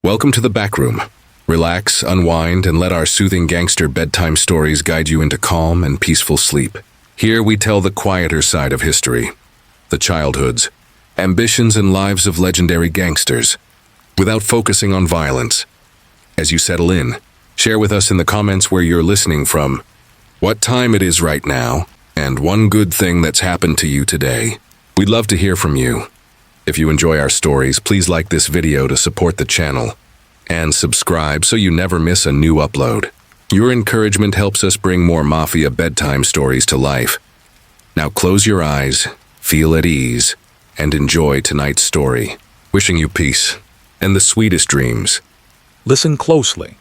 Welcome to the back room. Relax, unwind, and let our soothing gangster bedtime stories guide you into calm and peaceful sleep. Here we tell the quieter side of history, the childhoods, ambitions, and lives of legendary gangsters, without focusing on violence. As you settle in, share with us in the comments where you're listening from, what time it is right now, and one good thing that's happened to you today. We'd love to hear from you. If you enjoy our stories, please like this video to support the channel and subscribe so you never miss a new upload. Your encouragement helps us bring more mafia bedtime stories to life. Now close your eyes, feel at ease, and enjoy tonight's story. Wishing you peace and the sweetest dreams. Listen closely.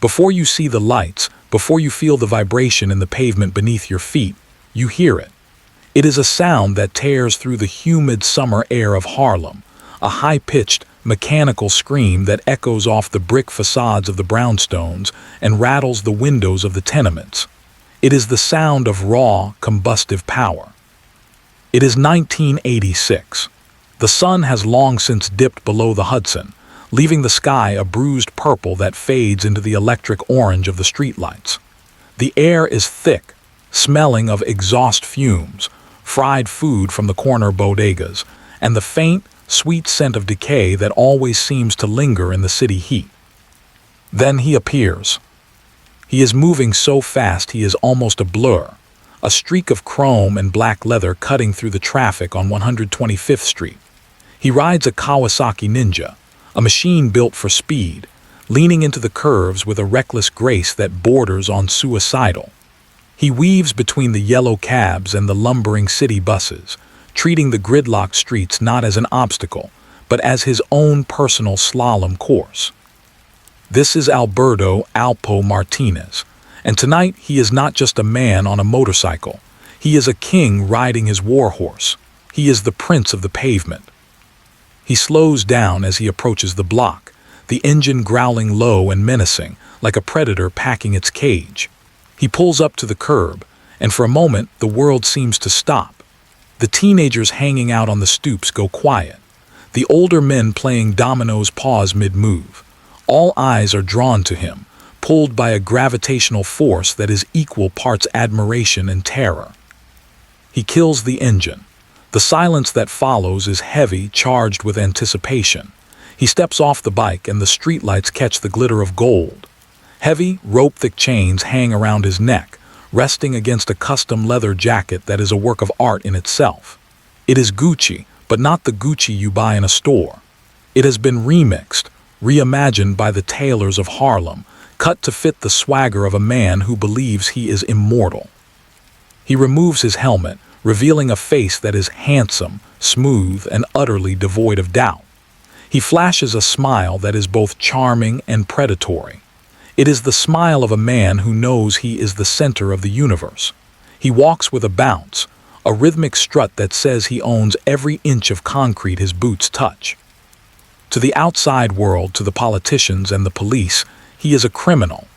Before you see the lights, before you feel the vibration in the pavement beneath your feet, you hear it. It is a sound that tears through the humid summer air of Harlem, a high-pitched, mechanical scream that echoes off the brick facades of the brownstones and rattles the windows of the tenements. It is the sound of raw, combustive power. It is 1986. The sun has long since dipped below the Hudson, leaving the sky a bruised purple that fades into the electric orange of the streetlights. The air is thick, smelling of exhaust fumes, fried food from the corner bodegas, and the faint, sweet scent of decay that always seems to linger in the city heat. Then he appears. He is moving so fast he is almost a blur, a streak of chrome and black leather cutting through the traffic on 125th Street. He rides a Kawasaki Ninja, a machine built for speed, leaning into the curves with a reckless grace that borders on suicidal. He weaves between the yellow cabs and the lumbering city buses, treating the gridlocked streets not as an obstacle, but as his own personal slalom course. This is Alberto Alpo Martinez, and tonight he is not just a man on a motorcycle. He is a king riding his warhorse. He is the prince of the pavement. He slows down as he approaches the block, the engine growling low and menacing, like a predator packing its cage. He pulls up to the curb, and for a moment the world seems to stop. The teenagers hanging out on the stoops go quiet. The older men playing dominoes pause mid-move. All eyes are drawn to him, pulled by a gravitational force that is equal parts admiration and terror. He kills the engine. The silence that follows is heavy, charged with anticipation. He steps off the bike and the streetlights catch the glitter of gold. Heavy, rope-thick chains hang around his neck, resting against a custom leather jacket that is a work of art in itself. It is Gucci, but not the Gucci you buy in a store. It has been remixed, reimagined by the tailors of Harlem, cut to fit the swagger of a man who believes he is immortal. He removes his helmet, revealing a face that is handsome, smooth, and utterly devoid of doubt. He flashes a smile that is both charming and predatory. It is the smile of a man who knows he is the center of the universe. He walks with a bounce, a rhythmic strut that says he owns every inch of concrete his boots touch. To the outside world, to the politicians and the police, he is a criminal.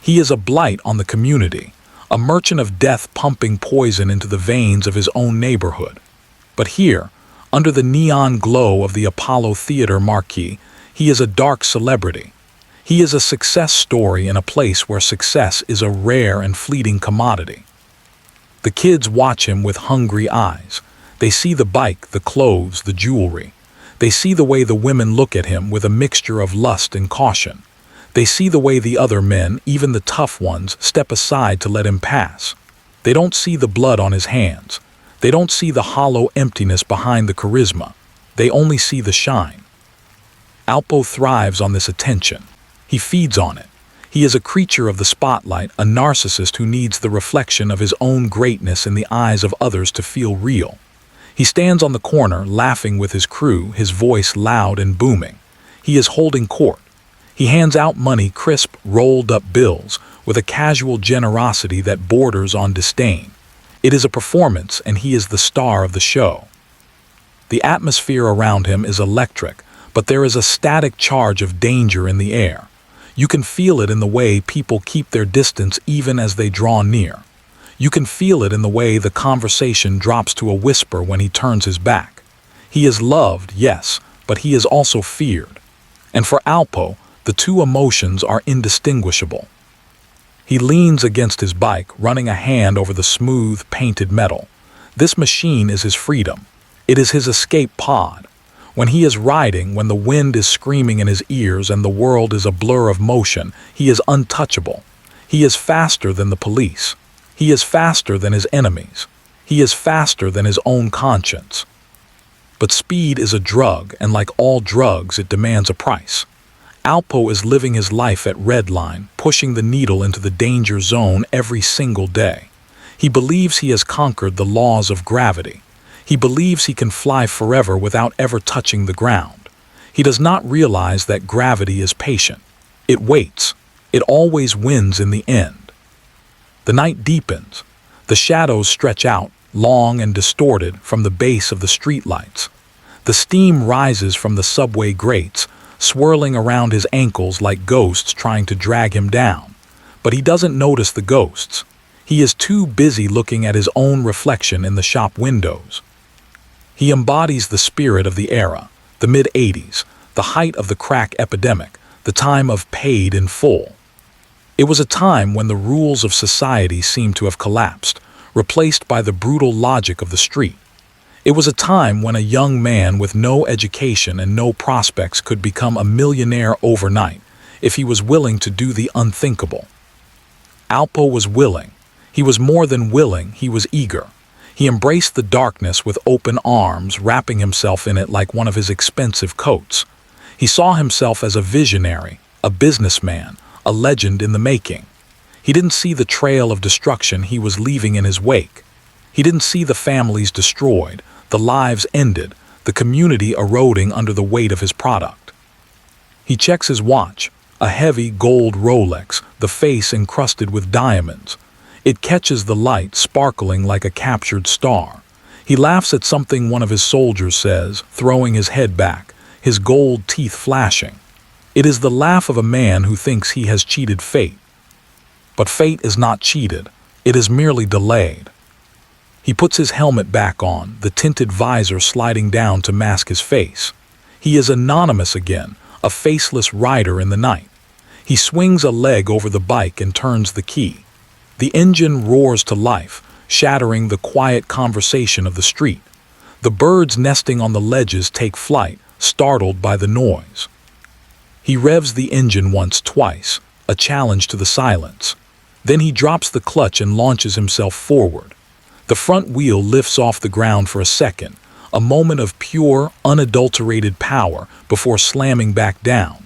He is a blight on the community, a merchant of death pumping poison into the veins of his own neighborhood. But here, under the neon glow of the Apollo Theater marquee, he is a dark celebrity. He is a success story in a place where success is a rare and fleeting commodity. The kids watch him with hungry eyes. They see the bike, the clothes, the jewelry. They see the way the women look at him with a mixture of lust and caution. They see the way the other men, even the tough ones, step aside to let him pass. They don't see the blood on his hands. They don't see the hollow emptiness behind the charisma. They only see the shine. Alpo thrives on this attention. He feeds on it. He is a creature of the spotlight, a narcissist who needs the reflection of his own greatness in the eyes of others to feel real. He stands on the corner, laughing with his crew, his voice loud and booming. He is holding court. He hands out money, crisp, rolled-up bills, with a casual generosity that borders on disdain. It is a performance, and he is the star of the show. The atmosphere around him is electric, but there is a static charge of danger in the air. You can feel it in the way people keep their distance even as they draw near. You can feel it in the way the conversation drops to a whisper when he turns his back. He is loved, yes, but he is also feared. And for Alpo, The two emotions are indistinguishable. He leans against his bike, running a hand over the smooth, painted metal. This machine is his freedom. It is his escape pod. When he is riding, when the wind is screaming in his ears and the world is a blur of motion, he is untouchable. He is faster than the police. He is faster than his enemies. He is faster than his own conscience. But speed is a drug, and like all drugs, it demands a price. Alpo is living his life at redline, pushing the needle into the danger zone every single day. He believes he has conquered the laws of gravity. He believes he can fly forever without ever touching the ground. He does not realize that gravity is patient. It waits. It always wins in the end. The night deepens. The shadows stretch out, long and distorted, from the base of the streetlights. The steam rises from the subway grates, swirling around his ankles like ghosts trying to drag him down. But he doesn't notice the ghosts. He is too busy looking at his own reflection in the shop windows. He embodies the spirit of the era, the mid-'80s, the height of the crack epidemic, the time of paid in full. It was a time when the rules of society seemed to have collapsed, replaced by the brutal logic of the street. It was a time when a young man with no education and no prospects could become a millionaire overnight if he was willing to do the unthinkable. Alpo was willing. He was more than willing, he was eager. He embraced the darkness with open arms, wrapping himself in it like one of his expensive coats. He saw himself as a visionary, a businessman, a legend in the making. He didn't see the trail of destruction he was leaving in his wake. He didn't see the families destroyed, the lives ended, the community eroding under the weight of his product. He checks his watch, a heavy gold Rolex, the face encrusted with diamonds. It catches the light, sparkling like a captured star. He laughs at something one of his soldiers says, throwing his head back, his gold teeth flashing. It is the laugh of a man who thinks he has cheated fate. But fate is not cheated. It is merely delayed. He puts his helmet back on, the tinted visor sliding down to mask his face. He is anonymous again, a faceless rider in the night. He swings a leg over the bike and turns the key. The engine roars to life, shattering the quiet conversation of the street. The birds nesting on the ledges take flight, startled by the noise. He revs the engine once, twice, a challenge to the silence. Then he drops the clutch and launches himself forward. The front wheel lifts off the ground for a second, a moment of pure, unadulterated power before slamming back down.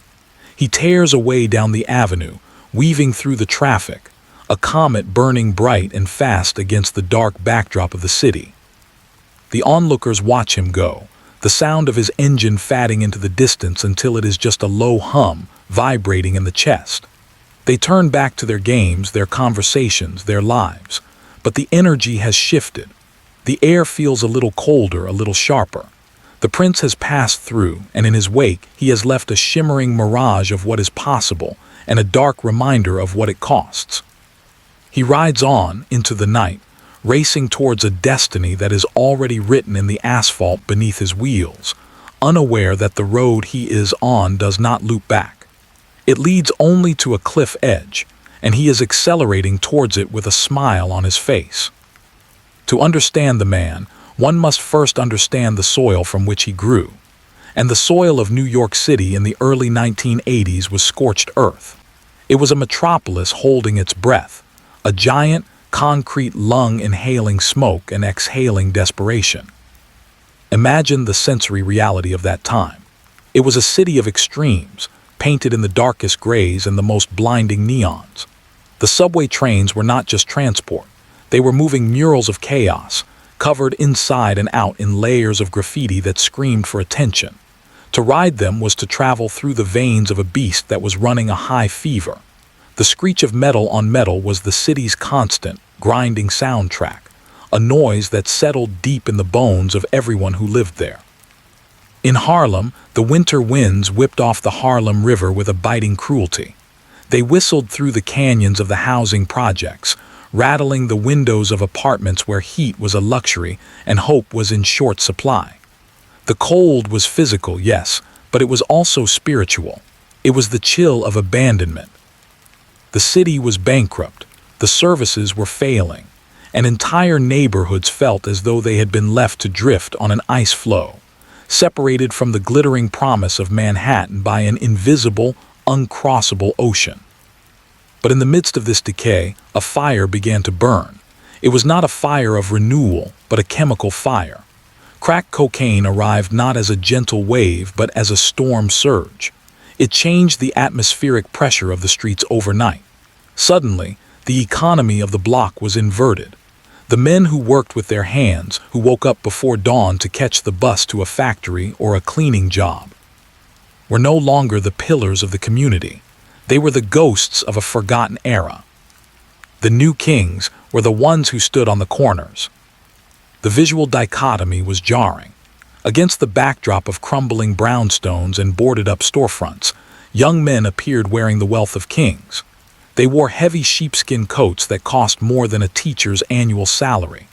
He tears away down the avenue, weaving through the traffic, a comet burning bright and fast against the dark backdrop of the city. The onlookers watch him go, the sound of his engine fatting into the distance until it is just a low hum vibrating in the chest. They turn back to their games, their conversations, their lives. But the energy has shifted. The air feels a little colder, a little sharper. The prince has passed through, and in his wake, he has left a shimmering mirage of what is possible and a dark reminder of what it costs. He rides on into the night, racing towards a destiny that is already written in the asphalt beneath his wheels, unaware that the road he is on does not loop back. It leads only to a cliff edge, and he is accelerating towards it with a smile on his face. To understand the man, one must first understand the soil from which he grew. And the soil of New York City in the early 1980s was scorched earth. It was a metropolis holding its breath, a giant, concrete lung inhaling smoke and exhaling desperation. Imagine the sensory reality of that time. It was a city of extremes, painted in the darkest grays and the most blinding neons. The subway trains were not just transport. They were moving murals of chaos, covered inside and out in layers of graffiti that screamed for attention. To ride them was to travel through the veins of a beast that was running a high fever. The screech of metal on metal was the city's constant, grinding soundtrack, a noise that settled deep in the bones of everyone who lived there. In Harlem, the winter winds whipped off the Harlem River with a biting cruelty. They whistled through the canyons of the housing projects, rattling the windows of apartments where heat was a luxury and hope was in short supply. The cold was physical, yes, but it was also spiritual. It was the chill of abandonment. The city was bankrupt, the services were failing, and entire neighborhoods felt as though they had been left to drift on an ice floe, separated from the glittering promise of Manhattan by an invisible, uncrossable ocean. But in the midst of this decay, a fire began to burn. It was not a fire of renewal, but a chemical fire. Crack cocaine arrived not as a gentle wave, but as a storm surge. It changed the atmospheric pressure of the streets overnight. Suddenly, the economy of the block was inverted. The men who worked with their hands, who woke up before dawn to catch the bus to a factory or a cleaning job, were no longer the pillars of the community. They were the ghosts of a forgotten era. The new kings were the ones who stood on the corners. The visual dichotomy was jarring. Against the backdrop of crumbling brownstones and boarded-up storefronts, young men appeared wearing the wealth of kings. They wore heavy sheepskin coats that cost more than a teacher's annual salary.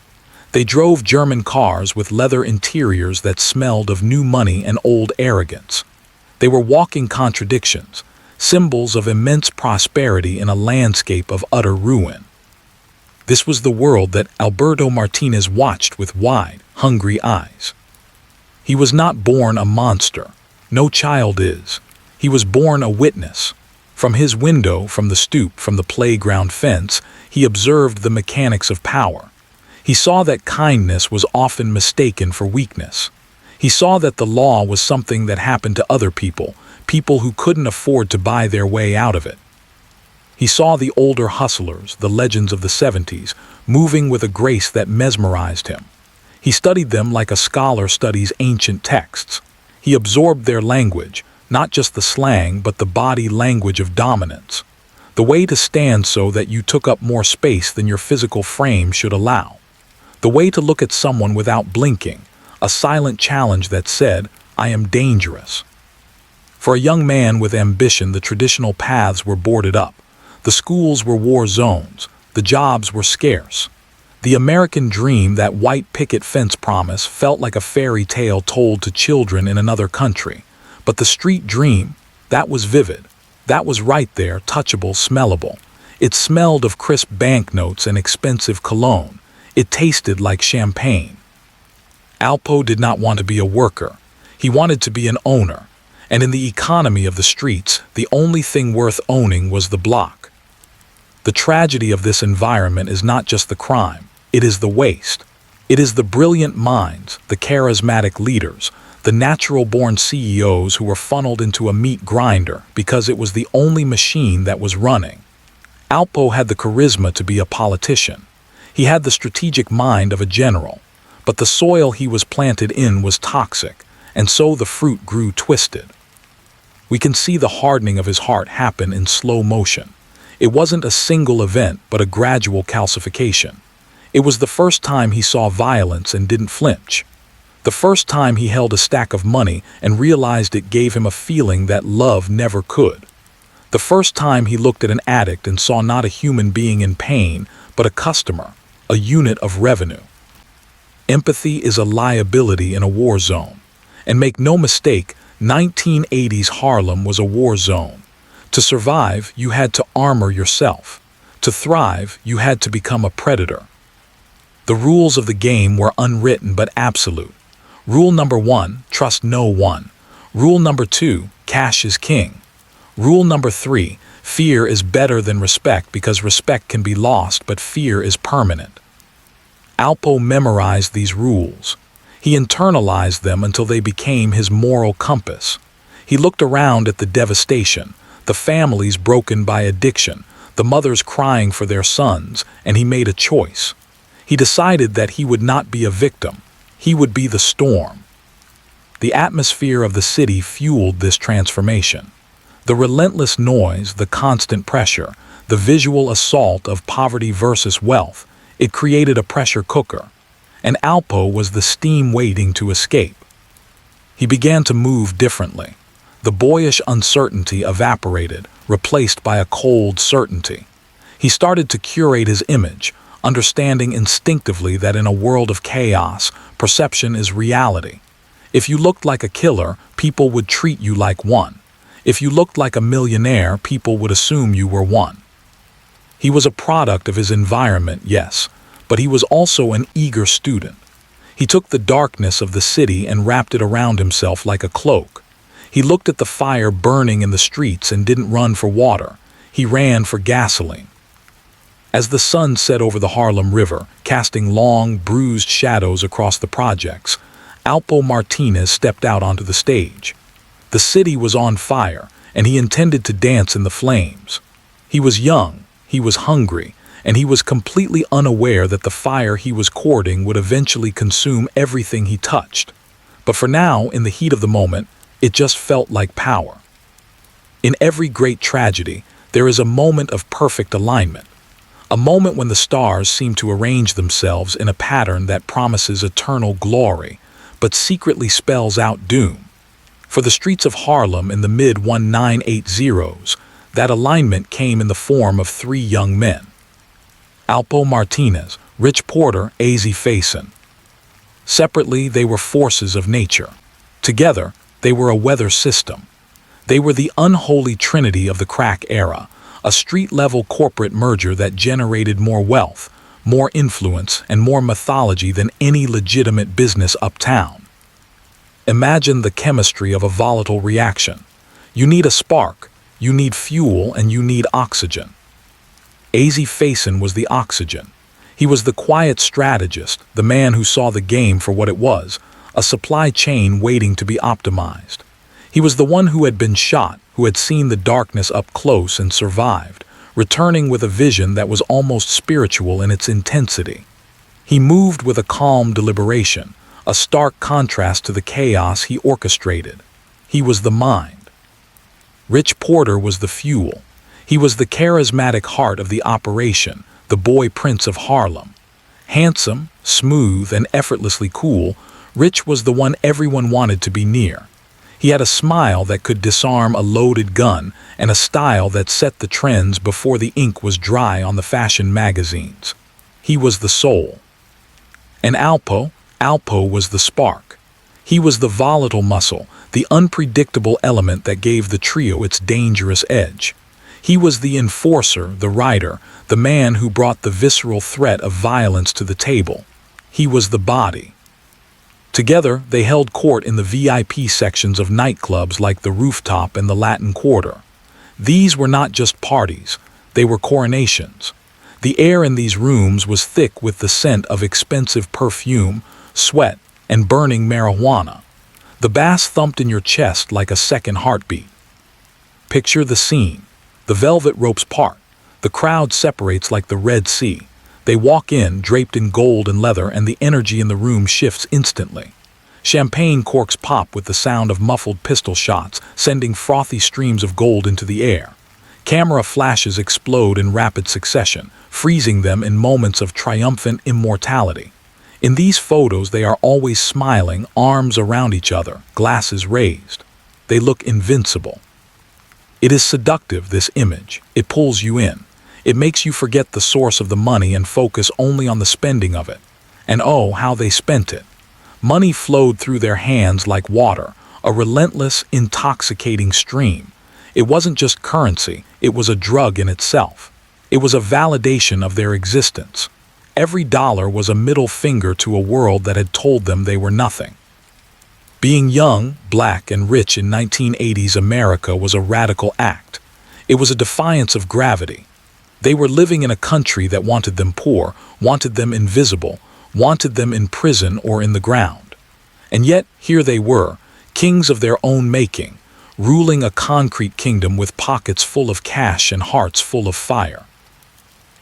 They drove German cars with leather interiors that smelled of new money and old arrogance. They were walking contradictions, symbols of immense prosperity in a landscape of utter ruin. This was the world that Alberto Martinez watched with wide, hungry eyes. He was not born a monster. No child is. He was born a witness. From his window, from the stoop, from the playground fence, he observed the mechanics of power. He saw that kindness was often mistaken for weakness. He saw that the law was something that happened to other people, people who couldn't afford to buy their way out of it. He saw the older hustlers, the legends of the 70s, moving with a grace that mesmerized him. He studied them like a scholar studies ancient texts. He absorbed their language, not just the slang, but the body language of dominance. The way to stand so that you took up more space than your physical frame should allow. The way to look at someone without blinking, a silent challenge that said, "I am dangerous." For a young man with ambition, the traditional paths were boarded up. The schools were war zones. The jobs were scarce. The American dream, that white picket fence promise, felt like a fairy tale told to children in another country. But the street dream, that was vivid. That was right there, touchable, smellable. It smelled of crisp banknotes and expensive cologne. It tasted like champagne. Alpo did not want to be a worker. He wanted to be an owner. And in the economy of the streets, the only thing worth owning was the block. The tragedy of this environment is not just the crime. It is the waste. It is the brilliant minds, the charismatic leaders, the natural-born CEOs who were funneled into a meat grinder because it was the only machine that was running. Alpo had the charisma to be a politician. He had the strategic mind of a general. But the soil he was planted in was toxic, and so the fruit grew twisted. We can see the hardening of his heart happen in slow motion. It wasn't a single event, but a gradual calcification. It was the first time he saw violence and didn't flinch. The first time he held a stack of money and realized it gave him a feeling that love never could. The first time he looked at an addict and saw not a human being in pain, but a customer, a unit of revenue. Empathy is a liability in a war zone. And make no mistake, 1980s Harlem was a war zone. To survive, you had to armor yourself. To thrive, you had to become a predator. The rules of the game were unwritten but absolute. Rule number 1, trust no one. Rule number 2, cash is king. Rule number 3, fear is better than respect because respect can be lost but fear is permanent. Alpo memorized these rules. He internalized them until they became his moral compass. He looked around at the devastation, the families broken by addiction, the mothers crying for their sons, and he made a choice. He decided that he would not be a victim. He would be the storm. The atmosphere of the city fueled this transformation. The relentless noise, the constant pressure, the visual assault of poverty versus wealth, it created a pressure cooker. And Alpo was the steam waiting to escape. He began to move differently. The boyish uncertainty evaporated, replaced by a cold certainty. He started to curate his image, understanding instinctively that in a world of chaos, perception is reality. If you looked like a killer, people would treat you like one. If you looked like a millionaire, people would assume you were one. He was a product of his environment, yes, but he was also an eager student. He took the darkness of the city and wrapped it around himself like a cloak. He looked at the fire burning in the streets and didn't run for water. He ran for gasoline. As the sun set over the Harlem River, casting long, bruised shadows across the projects, Alpo Martinez stepped out onto the stage. The city was on fire, and he intended to dance in the flames. He was young, he was hungry, and he was completely unaware that the fire he was courting would eventually consume everything he touched. But for now, in the heat of the moment, it just felt like power. In every great tragedy, there is a moment of perfect alignment. A moment when the stars seem to arrange themselves in a pattern that promises eternal glory, but secretly spells out doom. For the streets of Harlem in the mid-1980s, that alignment came in the form of three young men. Alpo Martinez, Rich Porter, Azy Faison. Separately, they were forces of nature. Together, they were a weather system. They were the unholy trinity of the crack era, a street-level corporate merger that generated more wealth, more influence, and more mythology than any legitimate business uptown. Imagine the chemistry of a volatile reaction. You need a spark, you need fuel, and you need oxygen. Azy Faison was the oxygen. He was the quiet strategist, the man who saw the game for what it was, a supply chain waiting to be optimized. He was the one who had been shot, who had seen the darkness up close and survived, returning with a vision that was almost spiritual in its intensity. He moved with a calm deliberation, a stark contrast to the chaos he orchestrated. He was the mind. Rich Porter was the fuel. He was the charismatic heart of the operation, the boy prince of Harlem. Handsome, smooth, and effortlessly cool, Rich was the one everyone wanted to be near. He had a smile that could disarm a loaded gun and a style that set the trends before the ink was dry on the fashion magazines. He was the soul. And Alpo was the spark. He was the volatile muscle, the unpredictable element that gave the trio its dangerous edge. He was the enforcer, the rider, the man who brought the visceral threat of violence to the table. He was the body. Together, they held court in the VIP sections of nightclubs like the Rooftop and the Latin Quarter. These were not just parties, they were coronations. The air in these rooms was thick with the scent of expensive perfume, sweat, and burning marijuana. The bass thumped in your chest like a second heartbeat. Picture the scene. The velvet ropes part. The crowd separates like the Red Sea. They walk in, draped in gold and leather, and the energy in the room shifts instantly. Champagne corks pop with the sound of muffled pistol shots, sending frothy streams of gold into the air. Camera flashes explode in rapid succession, freezing them in moments of triumphant immortality. In these photos, they are always smiling, arms around each other, glasses raised. They look invincible. It is seductive, this image. It pulls you in. It makes you forget the source of the money and focus only on the spending of it. And oh, how they spent it. Money flowed through their hands like water, a relentless, intoxicating stream. It wasn't just currency, it was a drug in itself. It was a validation of their existence. Every dollar was a middle finger to a world that had told them they were nothing. Being young, black, and rich in 1980s America was a radical act. It was a defiance of gravity. They were living in a country that wanted them poor, wanted them invisible, wanted them in prison or in the ground. And yet, here they were, kings of their own making, ruling a concrete kingdom with pockets full of cash and hearts full of fire.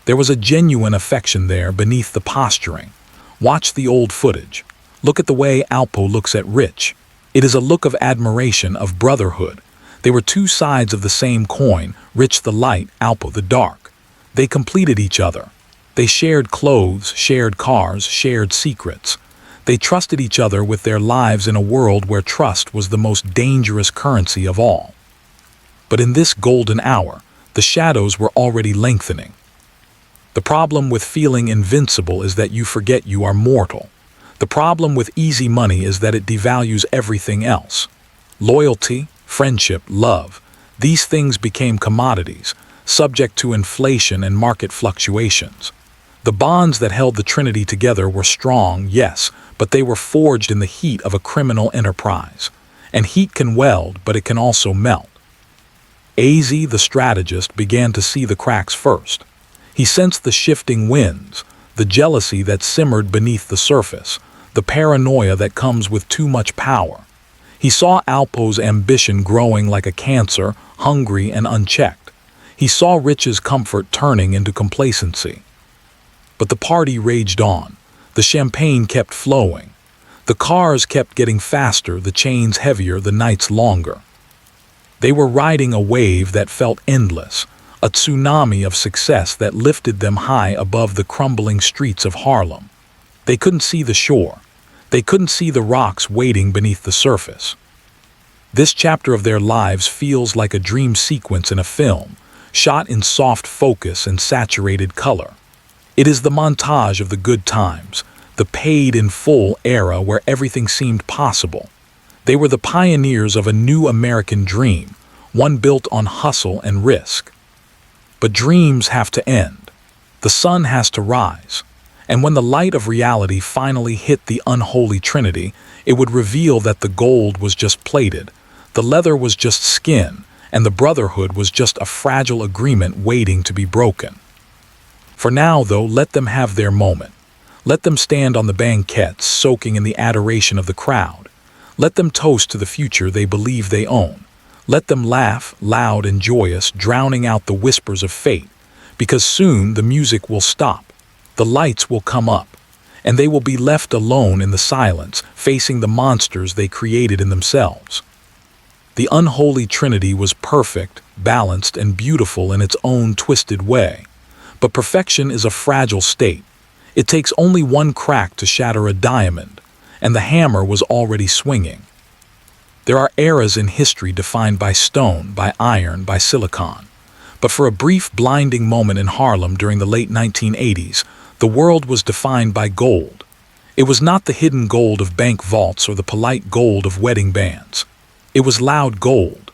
There was a genuine affection there beneath the posturing. Watch the old footage. Look at the way Alpo looks at Rich. It is a look of admiration, of brotherhood. They were two sides of the same coin, Rich the light, Alpo the dark. They completed each other. They shared clothes, shared cars, shared secrets. They trusted each other with their lives in a world where trust was the most dangerous currency of all. But in this golden hour, the shadows were already lengthening. The problem with feeling invincible is that you forget you are mortal. The problem with easy money is that it devalues everything else. Loyalty, friendship, love, These things became commodities, subject to inflation and market fluctuations. The bonds that held the Trinity together were strong, yes, but they were forged in the heat of a criminal enterprise. And heat can weld, but it can also melt. AZ, the strategist, began to see the cracks first. He sensed the shifting winds, the jealousy that simmered beneath the surface, the paranoia that comes with too much power. He saw Alpo's ambition growing like a cancer, hungry and unchecked. He saw Rich's comfort turning into complacency. But the party raged on. The champagne kept flowing. The cars kept getting faster, the chains heavier, the nights longer. They were riding a wave that felt endless, a tsunami of success that lifted them high above the crumbling streets of Harlem. They couldn't see the shore. They couldn't see the rocks waiting beneath the surface. This chapter of their lives feels like a dream sequence in a film, shot in soft focus and saturated color. It is the montage of the good times, the paid-in-full era where everything seemed possible. They were the pioneers of a new American dream, one built on hustle and risk. But dreams have to end. The sun has to rise. And when the light of reality finally hit the unholy trinity, it would reveal that the gold was just plated, the leather was just skin, and the brotherhood was just a fragile agreement waiting to be broken. For now, though, let them have their moment. Let them stand on the banquettes, soaking in the adoration of the crowd. Let them toast to the future they believe they own. Let them laugh, loud and joyous, drowning out the whispers of fate, because soon the music will stop, the lights will come up, and they will be left alone in the silence, facing the monsters they created in themselves. The unholy trinity was perfect, balanced, and beautiful in its own twisted way. But perfection is a fragile state. It takes only one crack to shatter a diamond, and the hammer was already swinging. There are eras in history defined by stone, by iron, by silicon. But for a brief, blinding moment in Harlem during the late 1980s, the world was defined by gold. It was not the hidden gold of bank vaults or the polite gold of wedding bands. It was loud gold.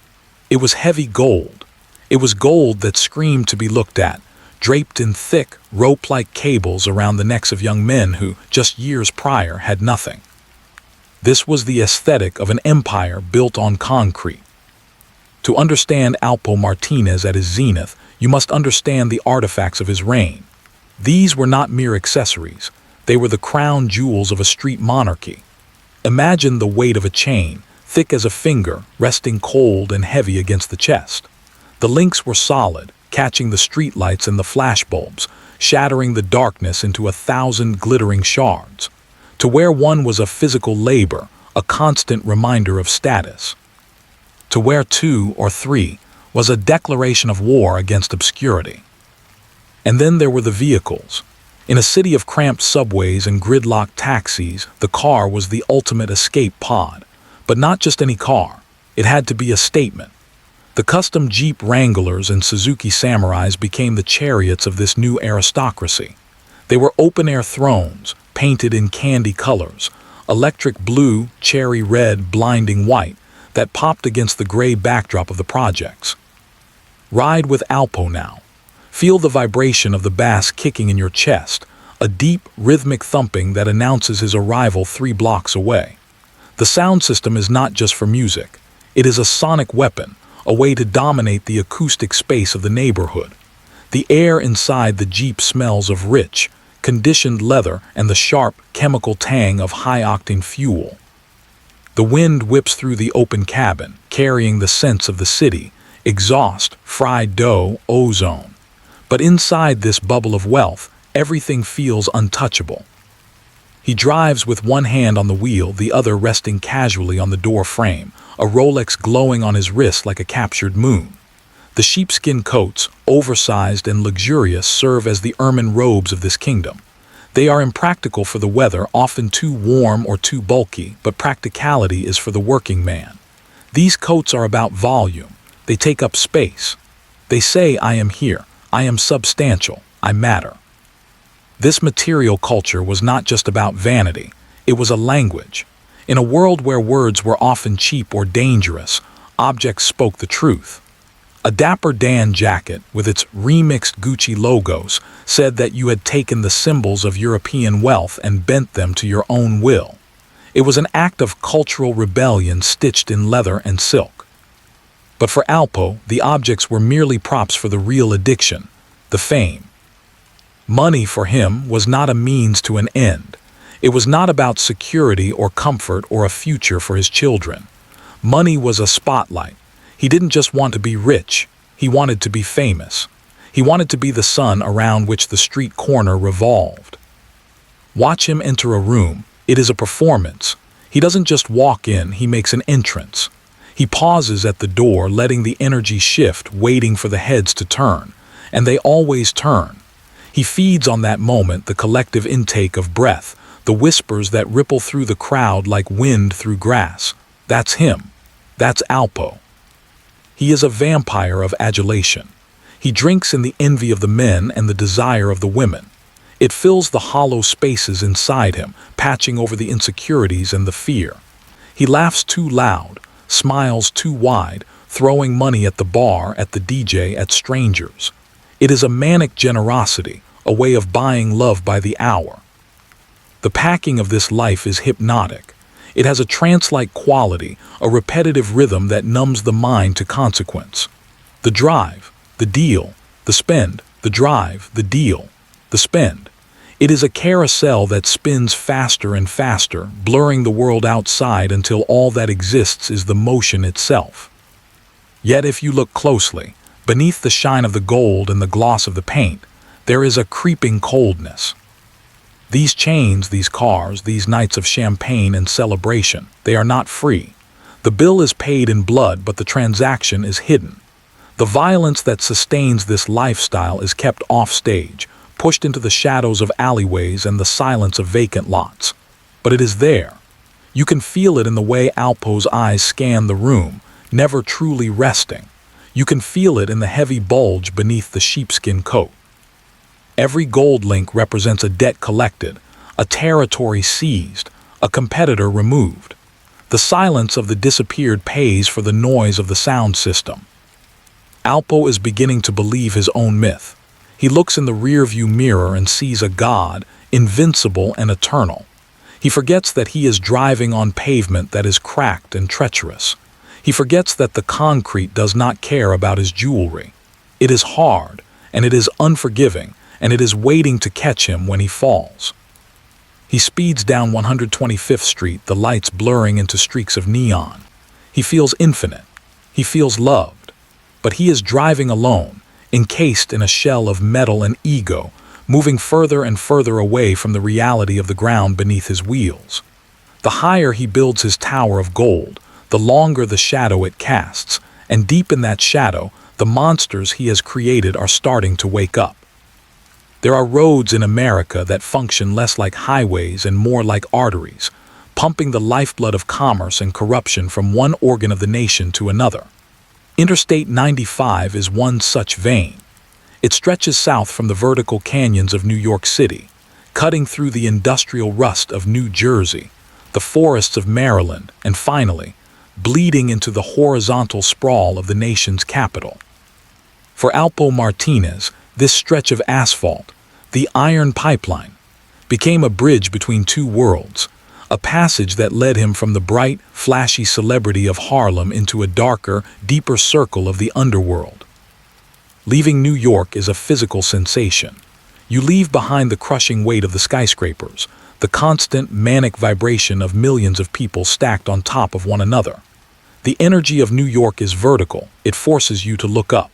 It was heavy gold. It was gold that screamed to be looked at, draped in thick, rope-like cables around the necks of young men who, just years prior, had nothing. This was the aesthetic of an empire built on concrete. To understand Alpo Martinez at his zenith, you must understand the artifacts of his reign. These were not mere accessories. They were the crown jewels of a street monarchy. Imagine the weight of a chain, thick as a finger, resting cold and heavy against the chest. The links were solid, catching the streetlights and the flashbulbs, shattering the darkness into 1,000 glittering shards. To wear one was a physical labor, a constant reminder of status. To wear 2 or 3 was a declaration of war against obscurity. And then there were the vehicles. In a city of cramped subways and gridlocked taxis, the car was the ultimate escape pod. But not just any car. It had to be a statement. The custom Jeep Wranglers and Suzuki Samurais became the chariots of this new aristocracy. They were open-air thrones, painted in candy colors, electric blue, cherry red, blinding white, that popped against the gray backdrop of the projects. Ride with Alpo now. Feel the vibration of the bass kicking in your chest, a deep, rhythmic thumping that announces his arrival 3 blocks away. The sound system is not just for music. It is a sonic weapon, a way to dominate the acoustic space of the neighborhood. The air inside the Jeep smells of rich, conditioned leather and the sharp, chemical tang of high-octane fuel. The wind whips through the open cabin, carrying the scents of the city, exhaust, fried dough, ozone. But inside this bubble of wealth, everything feels untouchable. He drives with one hand on the wheel, the other resting casually on the door frame, a Rolex glowing on his wrist like a captured moon. The sheepskin coats, oversized and luxurious, serve as the ermine robes of this kingdom. They are impractical for the weather, often too warm or too bulky, but practicality is for the working man. These coats are about volume. They take up space. They say, I am here, I am substantial, I matter. This material culture was not just about vanity, it was a language. In a world where words were often cheap or dangerous, objects spoke the truth. A Dapper Dan jacket with its remixed Gucci logos said that you had taken the symbols of European wealth and bent them to your own will. It was an act of cultural rebellion stitched in leather and silk. But for Alpo, the objects were merely props for the real addiction, the fame. Money for him was not a means to an end. It was not about security or comfort or a future for his children. Money was a spotlight. He didn't just want to be rich, he wanted to be famous. He wanted to be the sun around which the street corner revolved. Watch him enter a room. It is a performance. He doesn't just walk in, he makes an entrance. He pauses at the door, letting the energy shift, waiting for the heads to turn. And they always turn. He feeds on that moment, the collective intake of breath, the whispers that ripple through the crowd like wind through grass. That's him. That's Alpo. He is a vampire of adulation. He drinks in the envy of the men and the desire of the women. It fills the hollow spaces inside him, patching over the insecurities and the fear. He laughs too loud, smiles too wide, throwing money at the bar, at the DJ, at strangers. It is a manic generosity, a way of buying love by the hour. The packing of this life is hypnotic. It has a trance-like quality, a repetitive rhythm that numbs the mind to consequence. The drive, the deal, the spend, the drive, the deal, the spend. It is a carousel that spins faster and faster, blurring the world outside until all that exists is the motion itself. Yet if you look closely, beneath the shine of the gold and the gloss of the paint, there is a creeping coldness. These chains, these cars, these nights of champagne and celebration, they are not free. The bill is paid in blood, but the transaction is hidden. The violence that sustains this lifestyle is kept off stage, pushed into the shadows of alleyways and the silence of vacant lots. But it is there. You can feel it in the way Alpo's eyes scan the room, never truly resting. You can feel it in the heavy bulge beneath the sheepskin coat. Every gold link represents a debt collected, a territory seized, a competitor removed. The silence of the disappeared pays for the noise of the sound system. Alpo is beginning to believe his own myth. He looks in the rearview mirror and sees a god, invincible and eternal. He forgets that he is driving on pavement that is cracked and treacherous. He forgets that the concrete does not care about his jewelry. It is hard, and it is unforgiving, and it is waiting to catch him when he falls. He speeds down 125th Street, the lights blurring into streaks of neon. He feels infinite. He feels loved. But he is driving alone, encased in a shell of metal and ego, moving further and further away from the reality of the ground beneath his wheels. The higher he builds his tower of gold, the longer the shadow it casts, and deep in that shadow, the monsters he has created are starting to wake up. There are roads in America that function less like highways and more like arteries, pumping the lifeblood of commerce and corruption from one organ of the nation to another. Interstate 95 is one such vein. It stretches south from the vertical canyons of New York City, cutting through the industrial rust of New Jersey, the forests of Maryland, and finally, bleeding into the horizontal sprawl of the nation's capital. For Alpo Martinez, this stretch of asphalt, the iron pipeline, became a bridge between two worlds, a passage that led him from the bright, flashy celebrity of Harlem into a darker, deeper circle of the underworld. Leaving New York is a physical sensation. You leave behind the crushing weight of the skyscrapers, the constant, manic vibration of millions of people stacked on top of one another. The energy of New York is vertical, it forces you to look up.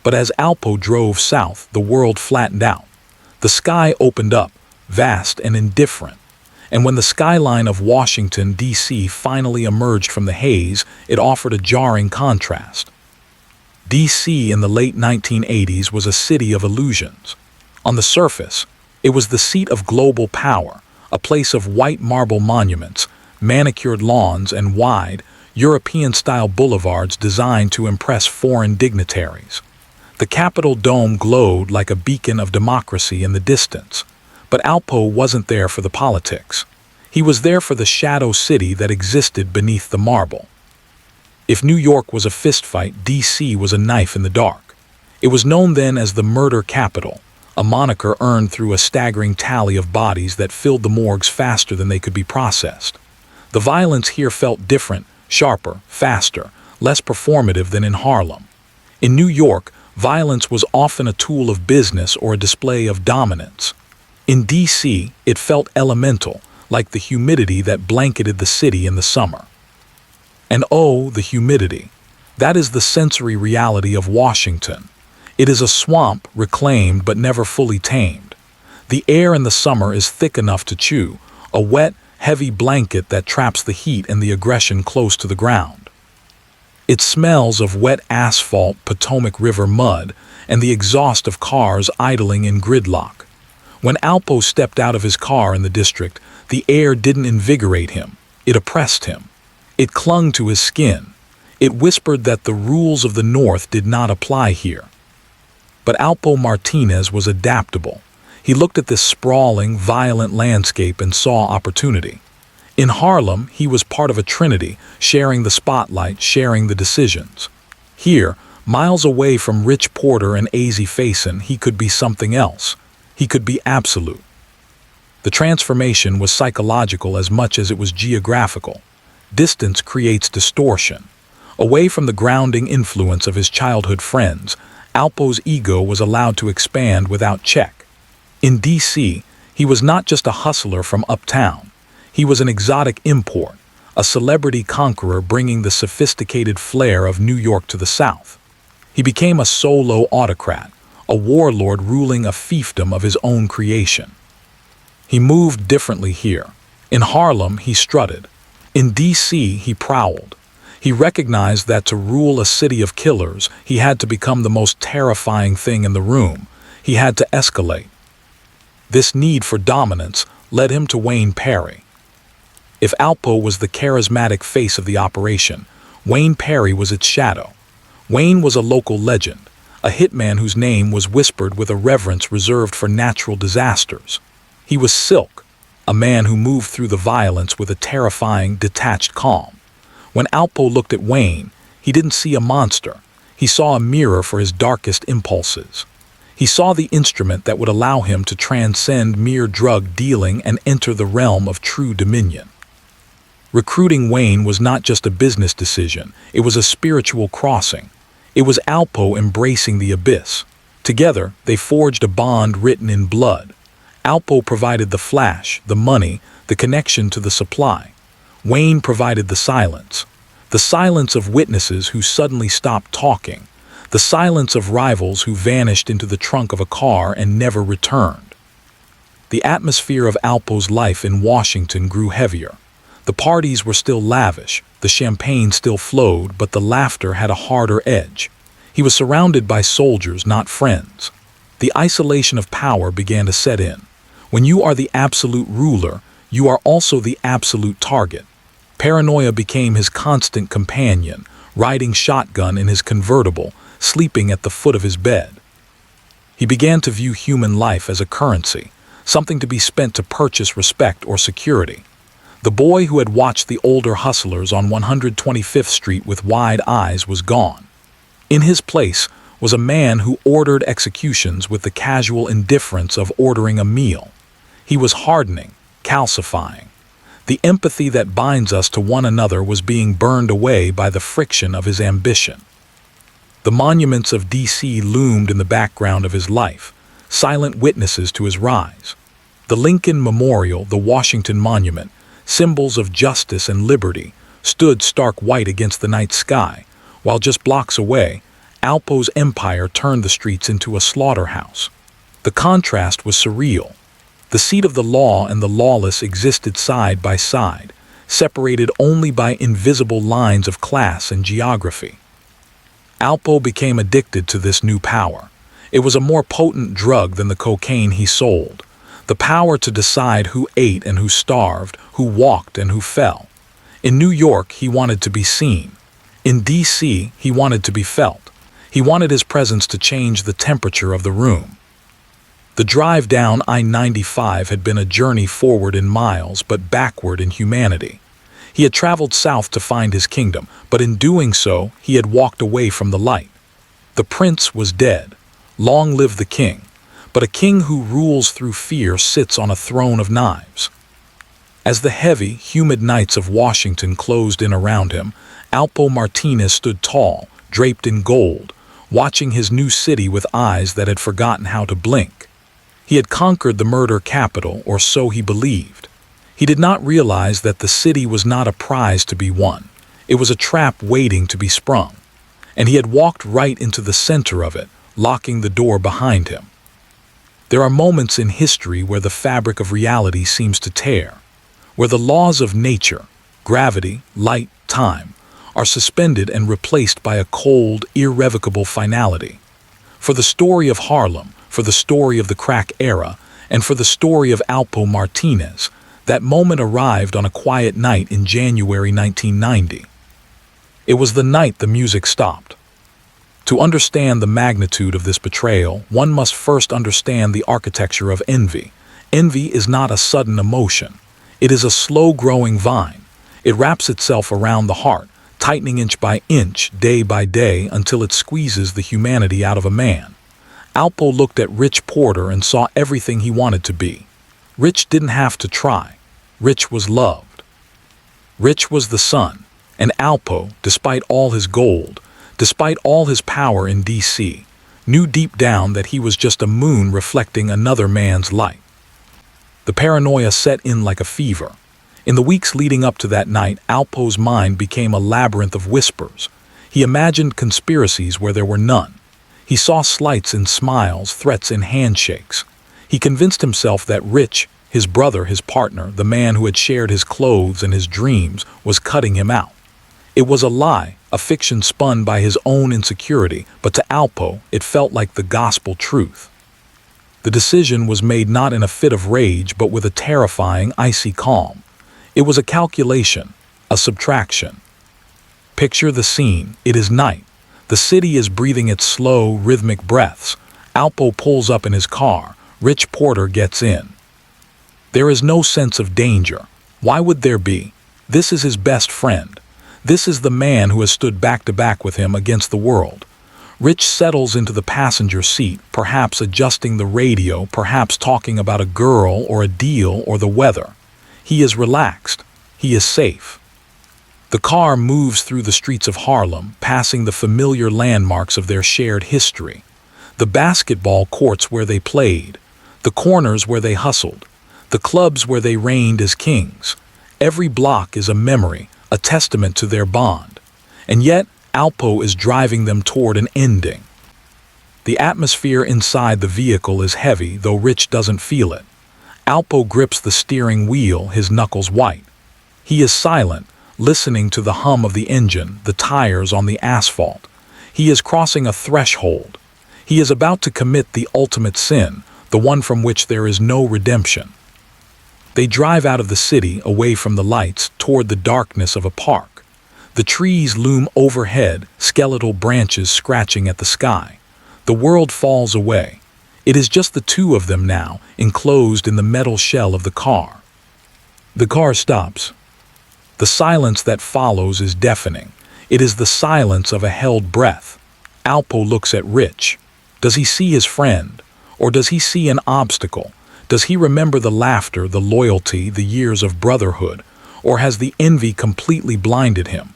But as Alpo drove south, the world flattened out. The sky opened up, vast and indifferent. And when the skyline of Washington, D.C. finally emerged from the haze, it offered a jarring contrast. D.C. in the late 1980s was a city of illusions. On the surface, it was the seat of global power, a place of white marble monuments, manicured lawns, and wide, European-style boulevards designed to impress foreign dignitaries. The Capitol dome glowed like a beacon of democracy in the distance. But Alpo wasn't there for the politics. He was there for the shadow city that existed beneath the marble. If New York was a fistfight, D.C. was a knife in the dark. It was known then as the murder capital, a moniker earned through a staggering tally of bodies that filled the morgues faster than they could be processed. The violence here felt different, sharper, faster, less performative than in Harlem. In New York, violence was often a tool of business or a display of dominance. In D.C., it felt elemental, like the humidity that blanketed the city in the summer. And oh, the humidity. That is the sensory reality of Washington. It is a swamp reclaimed but never fully tamed. The air in the summer is thick enough to chew, a wet, heavy blanket that traps the heat and the aggression close to the ground. It smells of wet asphalt, Potomac River mud, and the exhaust of cars idling in gridlock. When Alpo stepped out of his car in the district, the air didn't invigorate him, it oppressed him. It clung to his skin. It whispered that the rules of the North did not apply here. But Alpo Martinez was adaptable. He looked at this sprawling, violent landscape and saw opportunity. In Harlem, he was part of a trinity, sharing the spotlight, sharing the decisions. Here, miles away from Rich Porter and AZ Faison, he could be something else. He could be absolute. The transformation was psychological as much as it was geographical. Distance creates distortion. Away from the grounding influence of his childhood friends, Alpo's ego was allowed to expand without check. In D.C., he was not just a hustler from uptown. He was an exotic import, a celebrity conqueror bringing the sophisticated flair of New York to the South. He became a solo autocrat, a warlord ruling a fiefdom of his own creation. He moved differently here. In Harlem, he strutted. In D.C., he prowled. He recognized that to rule a city of killers, he had to become the most terrifying thing in the room. He had to escalate. This need for dominance led him to Wayne Perry. If Alpo was the charismatic face of the operation, Wayne Perry was its shadow. Wayne was a local legend, a hitman whose name was whispered with a reverence reserved for natural disasters. He was Silk, a man who moved through the violence with a terrifying, detached calm. When Alpo looked at Wayne, he didn't see a monster. He saw a mirror for his darkest impulses. He saw the instrument that would allow him to transcend mere drug dealing and enter the realm of true dominion. Recruiting Wayne was not just a business decision, it was a spiritual crossing. It was Alpo embracing the abyss. Together, they forged a bond written in blood. Alpo provided the flash, the money, the connection to the supply. Wayne provided the silence of witnesses who suddenly stopped talking, the silence of rivals who vanished into the trunk of a car and never returned. The atmosphere of Alpo's life in Washington grew heavier. The parties were still lavish, the champagne still flowed, but the laughter had a harder edge. He was surrounded by soldiers, not friends. The isolation of power began to set in. When you are the absolute ruler, you are also the absolute target. Paranoia became his constant companion, riding shotgun in his convertible, sleeping at the foot of his bed. He began to view human life as a currency, something to be spent to purchase respect or security. The boy who had watched the older hustlers on 125th Street with wide eyes was gone. In his place was a man who ordered executions with the casual indifference of ordering a meal. He was hardening, calcifying. The empathy that binds us to one another was being burned away by the friction of his ambition. The monuments of D.C. loomed in the background of his life, silent witnesses to his rise. The Lincoln Memorial, the Washington Monument, symbols of justice and liberty, stood stark white against the night sky, while just blocks away, Alpo's empire turned the streets into a slaughterhouse. The contrast was surreal. The seat of the law and the lawless existed side by side, separated only by invisible lines of class and geography. Alpo became addicted to this new power. It was a more potent drug than the cocaine he sold. The power to decide who ate and who starved, who walked and who fell. In New York, he wanted to be seen. In D.C., he wanted to be felt. He wanted his presence to change the temperature of the room. The drive down I-95 had been a journey forward in miles, but backward in humanity. He had traveled south to find his kingdom, but in doing so, he had walked away from the light. The prince was dead. Long live the king. But a king who rules through fear sits on a throne of knives. As the heavy, humid nights of Washington closed in around him, Alpo Martinez stood tall, draped in gold, watching his new city with eyes that had forgotten how to blink. He had conquered the murder capital, or so he believed. He did not realize that the city was not a prize to be won. It was a trap waiting to be sprung. And he had walked right into the center of it, locking the door behind him. There are moments in history where the fabric of reality seems to tear, where the laws of nature, gravity, light, time, are suspended and replaced by a cold, irrevocable finality. For the story of Harlem, for the story of the crack era, and for the story of Alpo Martinez, that moment arrived on a quiet night in January 1990. It was the night the music stopped. To understand the magnitude of this betrayal, one must first understand the architecture of envy. Envy is not a sudden emotion. It is a slow-growing vine. It wraps itself around the heart, tightening inch by inch, day by day, until it squeezes the humanity out of a man. Alpo looked at Rich Porter and saw everything he wanted to be. Rich didn't have to try. Rich was loved. Rich was the sun, and Alpo, despite all his gold, despite all his power in D.C., knew deep down that he was just a moon reflecting another man's light. The paranoia set in like a fever. In the weeks leading up to that night, Alpo's mind became a labyrinth of whispers. He imagined conspiracies where there were none. He saw slights in smiles, threats in handshakes. He convinced himself that Rich, his brother, his partner, the man who had shared his clothes and his dreams, was cutting him out. It was a lie, a fiction spun by his own insecurity, but to Alpo, it felt like the gospel truth. The decision was made not in a fit of rage, but with a terrifying, icy calm. It was a calculation, a subtraction. Picture the scene. It is night. The city is breathing its slow, rhythmic breaths. Alpo pulls up in his car. Rich Porter gets in. There is no sense of danger. Why would there be? This is his best friend. This is the man who has stood back to back with him against the world. Rich settles into the passenger seat, perhaps adjusting the radio, perhaps talking about a girl or a deal or the weather. He is relaxed. He is safe. The car moves through the streets of Harlem, passing the familiar landmarks of their shared history. The basketball courts where they played, the corners where they hustled, the clubs where they reigned as kings. Every block is a memory, a testament to their bond. And yet, Alpo is driving them toward an ending. The atmosphere inside the vehicle is heavy, though Rich doesn't feel it. Alpo grips the steering wheel, his knuckles white. He is silent, listening to the hum of the engine, the tires on the asphalt. He is crossing a threshold. He is about to commit the ultimate sin, the one from which there is no redemption. They drive out of the city, away from the lights, toward the darkness of a park. The trees loom overhead, skeletal branches scratching at the sky. The world falls away. It is just the two of them now, enclosed in the metal shell of the car. The car stops. The silence that follows is deafening. It is the silence of a held breath. Alpo looks at Rich. Does he see his friend? Or does he see an obstacle? Does he remember the laughter, the loyalty, the years of brotherhood? Or has the envy completely blinded him?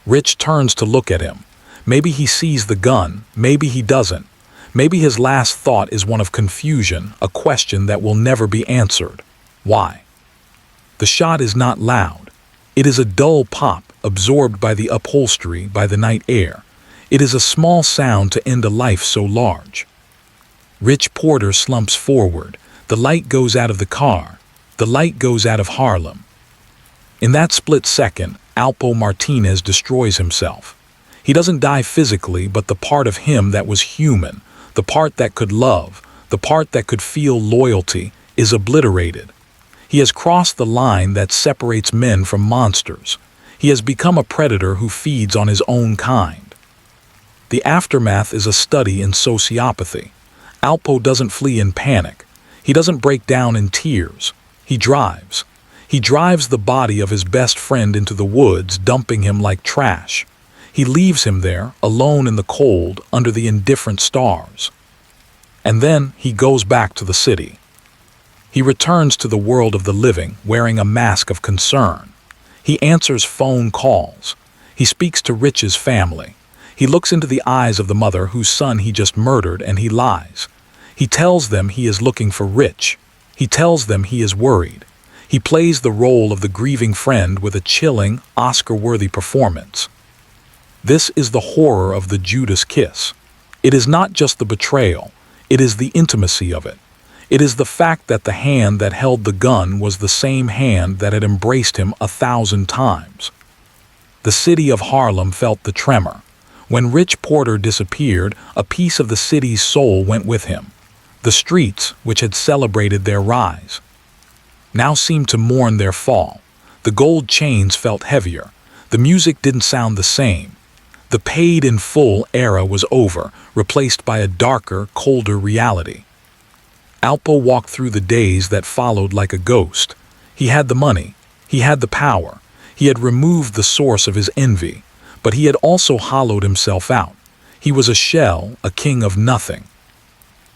Rich turns to look at him. Maybe he sees the gun, maybe he doesn't. Maybe his last thought is one of confusion, a question that will never be answered. Why? The shot is not loud. It is a dull pop, absorbed by the upholstery, by the night air. It is a small sound to end a life so large. Rich Porter slumps forward. The light goes out of the car. The light goes out of Harlem. In that split second, Alpo Martinez destroys himself. He doesn't die physically, but the part of him that was human, the part that could love, the part that could feel loyalty, is obliterated. He has crossed the line that separates men from monsters. He has become a predator who feeds on his own kind. The aftermath is a study in sociopathy. Alpo doesn't flee in panic. He doesn't break down in tears. He drives. He drives the body of his best friend into the woods, dumping him like trash. He leaves him there, alone in the cold, under the indifferent stars. And then he goes back to the city. He returns to the world of the living, wearing a mask of concern. He answers phone calls. He speaks to Rich's family. He looks into the eyes of the mother whose son he just murdered, and he lies. He tells them he is looking for Rich. He tells them he is worried. He plays the role of the grieving friend with a chilling, Oscar-worthy performance. This is the horror of the Judas kiss. It is not just the betrayal. It is the intimacy of it. It is the fact that the hand that held the gun was the same hand that had embraced him 1,000 times. The city of Harlem felt the tremor. When Rich Porter disappeared, a piece of the city's soul went with him. The streets, which had celebrated their rise, now seemed to mourn their fall. The gold chains felt heavier. The music didn't sound the same. The paid-in-full era was over, replaced by a darker, colder reality. Alpo walked through the days that followed like a ghost. He had the money. He had the power. He had removed the source of his envy. But he had also hollowed himself out. He was a shell, a king of nothing.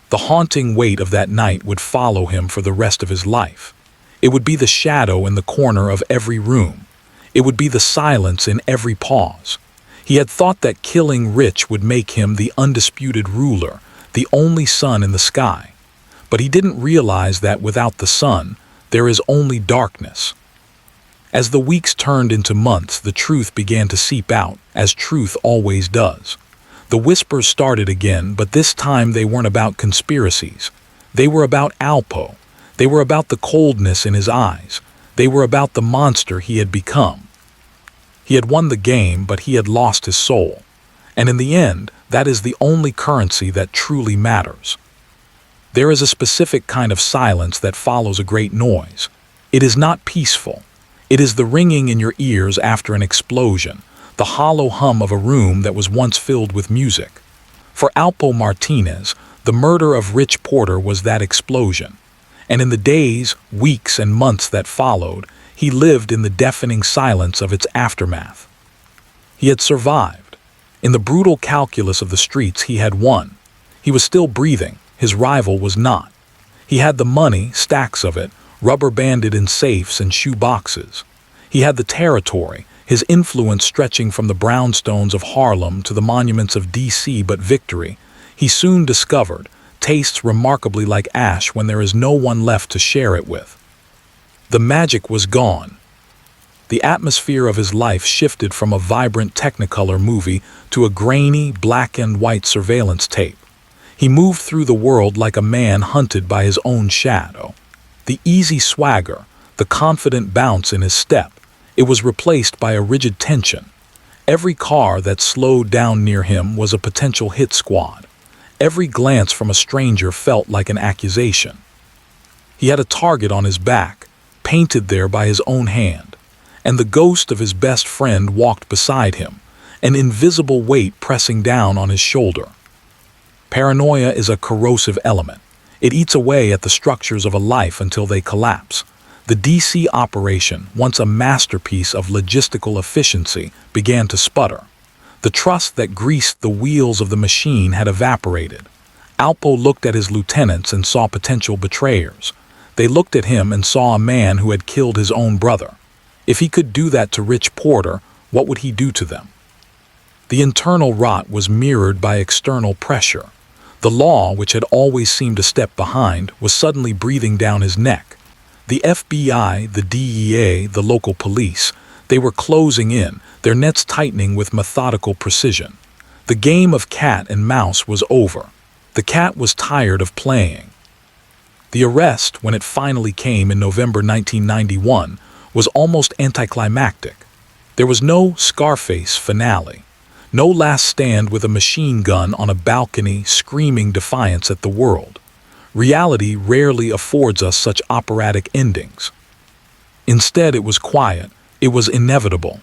The haunting weight of that night would follow him for the rest of his life. It would be the shadow in the corner of every room. It would be the silence in every pause. He had thought that killing Rich would make him the undisputed ruler, the only sun in the sky. But he didn't realize that without the sun, there is only darkness. As the weeks turned into months, the truth began to seep out, as truth always does. The whispers started again, but this time they weren't about conspiracies. They were about Alpo. They were about the coldness in his eyes. They were about the monster he had become. He had won the game, but he had lost his soul. And in the end, that is the only currency that truly matters. There is a specific kind of silence that follows a great noise. It is not peaceful. It is the ringing in your ears after an explosion, the hollow hum of a room that was once filled with music. For Alpo Martinez, the murder of Rich Porter was that explosion. And in the days, weeks, and months that followed, he lived in the deafening silence of its aftermath. He had survived. In the brutal calculus of the streets, he had won. He was still breathing. His rival was not. He had the money, stacks of it, rubber-banded in safes and shoe boxes. He had the territory, his influence stretching from the brownstones of Harlem to the monuments of D.C. But victory, he soon discovered, tastes remarkably like ash when there is no one left to share it with. The magic was gone. The atmosphere of his life shifted from a vibrant Technicolor movie to a grainy, black and white surveillance tape. He moved through the world like a man hunted by his own shadow. The easy swagger, the confident bounce in his step, it was replaced by a rigid tension. Every car that slowed down near him was a potential hit squad. Every glance from a stranger felt like an accusation. He had a target on his back, painted there by his own hand, and the ghost of his best friend walked beside him, an invisible weight pressing down on his shoulder. Paranoia is a corrosive element. It eats away at the structures of a life until they collapse. The DC operation, once a masterpiece of logistical efficiency, began to sputter. The trust that greased the wheels of the machine had evaporated. Alpo looked at his lieutenants and saw potential betrayers. They looked at him and saw a man who had killed his own brother. If he could do that to Rich Porter, what would he do to them? The internal rot was mirrored by external pressure. The law, which had always seemed a step behind, was suddenly breathing down his neck. The FBI, the DEA, the local police, they were closing in, their nets tightening with methodical precision. The game of cat and mouse was over. The cat was tired of playing. The arrest, when it finally came in November 1991, was almost anticlimactic. There was no Scarface finale. No last stand with a machine gun on a balcony screaming defiance at the world. Reality rarely affords us such operatic endings. Instead, it was quiet. It was inevitable.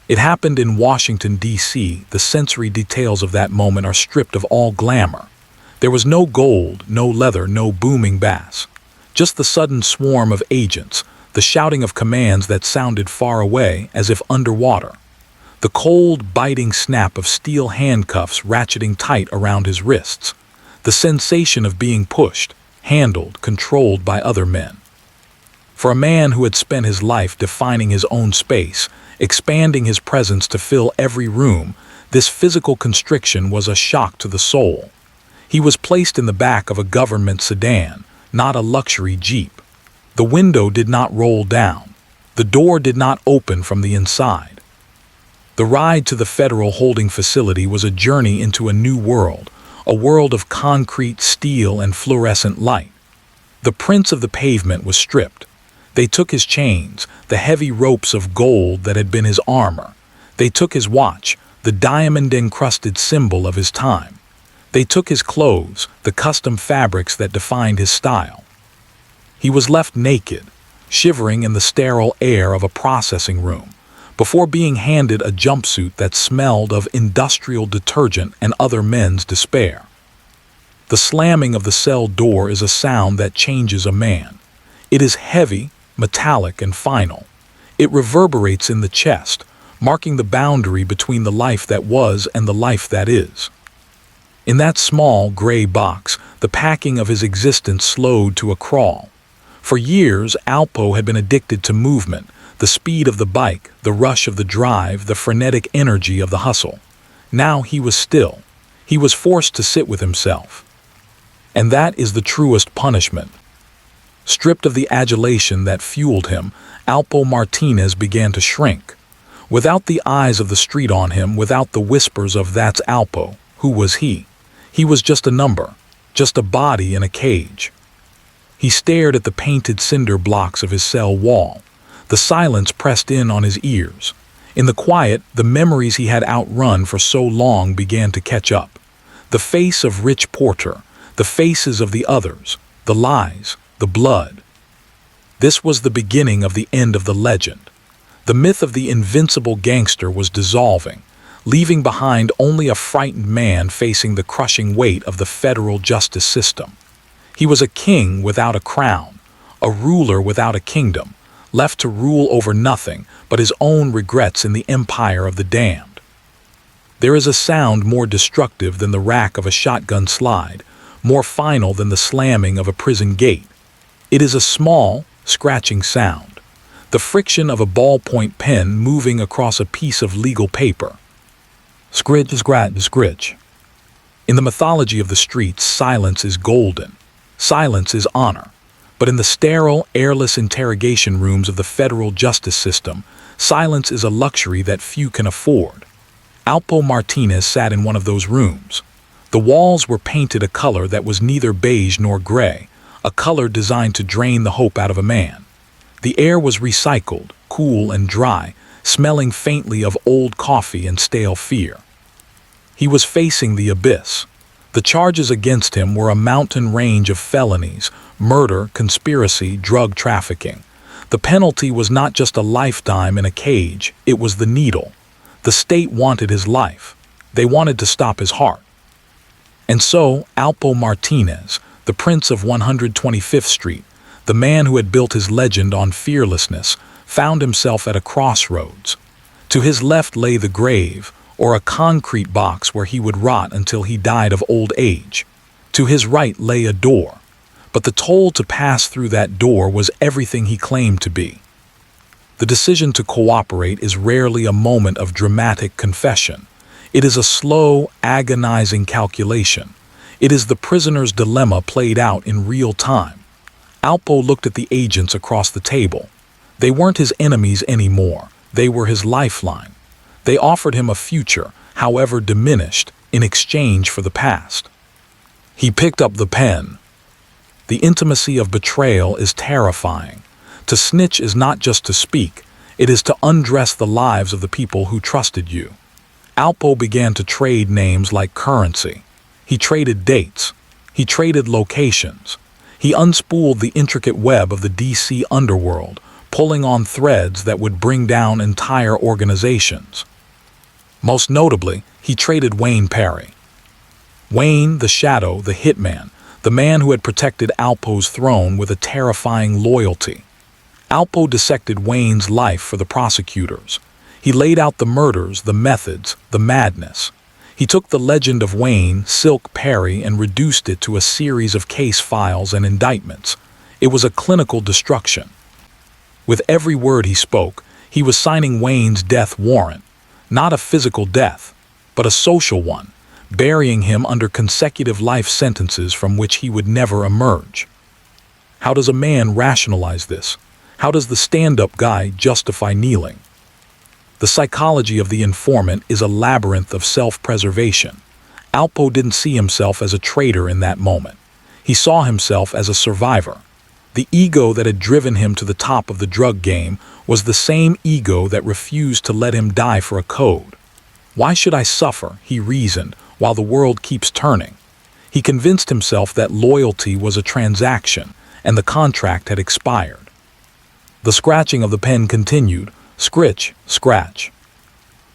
It happened in Washington, D.C. The sensory details of that moment are stripped of all glamour. There was no gold, no leather, no booming bass. Just the sudden swarm of agents, the shouting of commands that sounded far away as if underwater, the cold, biting snap of steel handcuffs ratcheting tight around his wrists, the sensation of being pushed, handled, controlled by other men. For a man who had spent his life defining his own space, expanding his presence to fill every room, this physical constriction was a shock to the soul. He was placed in the back of a government sedan, not a luxury jeep. The window did not roll down. The door did not open from the inside. The ride to the federal holding facility was a journey into a new world, a world of concrete, steel, and fluorescent light. The prince of the pavement was stripped. They took his chains, the heavy ropes of gold that had been his armor. They took his watch, the diamond-encrusted symbol of his time. They took his clothes, the custom fabrics that defined his style. He was left naked, shivering in the sterile air of a processing room, before being handed a jumpsuit that smelled of industrial detergent and other men's despair. The slamming of the cell door is a sound that changes a man. It is heavy, metallic, and final. It reverberates in the chest, marking the boundary between the life that was and the life that is. In that small, gray box, the packing of his existence slowed to a crawl. For years, Alpo had been addicted to movement, the speed of the bike, the rush of the drive, the frenetic energy of the hustle. Now he was still. He was forced to sit with himself. And that is the truest punishment. Stripped of the adulation that fueled him, Alpo Martinez began to shrink. Without the eyes of the street on him, without the whispers of "that's Alpo," who was he? He was just a number, just a body in a cage. He stared at the painted cinder blocks of his cell wall. The silence pressed in on his ears. In the quiet, the memories he had outrun for so long began to catch up. The face of Rich Porter, the faces of the others, the lies, the blood. This was the beginning of the end of the legend. The myth of the invincible gangster was dissolving, leaving behind only a frightened man facing the crushing weight of the federal justice system. He was a king without a crown, a ruler without a kingdom, left to rule over nothing but his own regrets in the empire of the damned. There is a sound more destructive than the rack of a shotgun slide, more final than the slamming of a prison gate. It is a small, scratching sound, the friction of a ballpoint pen moving across a piece of legal paper. Scritch, scratch, scritch. In the mythology of the streets, silence is golden. Silence is honor. But in the sterile, airless interrogation rooms of the federal justice system, silence is a luxury that few can afford. Alpo Martinez sat in one of those rooms. The walls were painted a color that was neither beige nor gray, a color designed to drain the hope out of a man. The air was recycled, cool and dry, smelling faintly of old coffee and stale fear. He was facing the abyss. The charges against him were a mountain range of felonies: murder, conspiracy, drug trafficking. The penalty was not just a lifetime in a cage, it was the needle. The state wanted his life. They wanted to stop his heart. And so, Alpo Martinez, the prince of 125th Street, the man who had built his legend on fearlessness, found himself at a crossroads. To his left lay the grave, or a concrete box where he would rot until he died of old age. To his right lay a door, but the toll to pass through that door was everything he claimed to be. The decision to cooperate is rarely a moment of dramatic confession. It is a slow, agonizing calculation. It is the prisoner's dilemma played out in real time. Alpo looked at the agents across the table. They weren't his enemies anymore. They were his lifeline. They offered him a future, however diminished, in exchange for the past. He picked up the pen. The intimacy of betrayal is terrifying. To snitch is not just to speak, it is to undress the lives of the people who trusted you. Alpo began to trade names like currency. He traded dates. He traded locations. He unspooled the intricate web of the DC underworld, pulling on threads that would bring down entire organizations. Most notably, he traded Wayne Perry. Wayne, the shadow, the hitman, the man who had protected Alpo's throne with a terrifying loyalty. Alpo dissected Wayne's life for the prosecutors. He laid out the murders, the methods, the madness. He took the legend of Wayne, Silk Perry, and reduced it to a series of case files and indictments. It was a clinical destruction. With every word he spoke, he was signing Wayne's death warrant, not a physical death, but a social one, burying him under consecutive life sentences from which he would never emerge. How does a man rationalize this? How does the stand-up guy justify kneeling? The psychology of the informant is a labyrinth of self-preservation. Alpo didn't see himself as a traitor in that moment. He saw himself as a survivor. The ego that had driven him to the top of the drug game was the same ego that refused to let him die for a code. Why should I suffer, he reasoned, while the world keeps turning? He convinced himself that loyalty was a transaction, and the contract had expired. The scratching of the pen continued, scritch, scratch.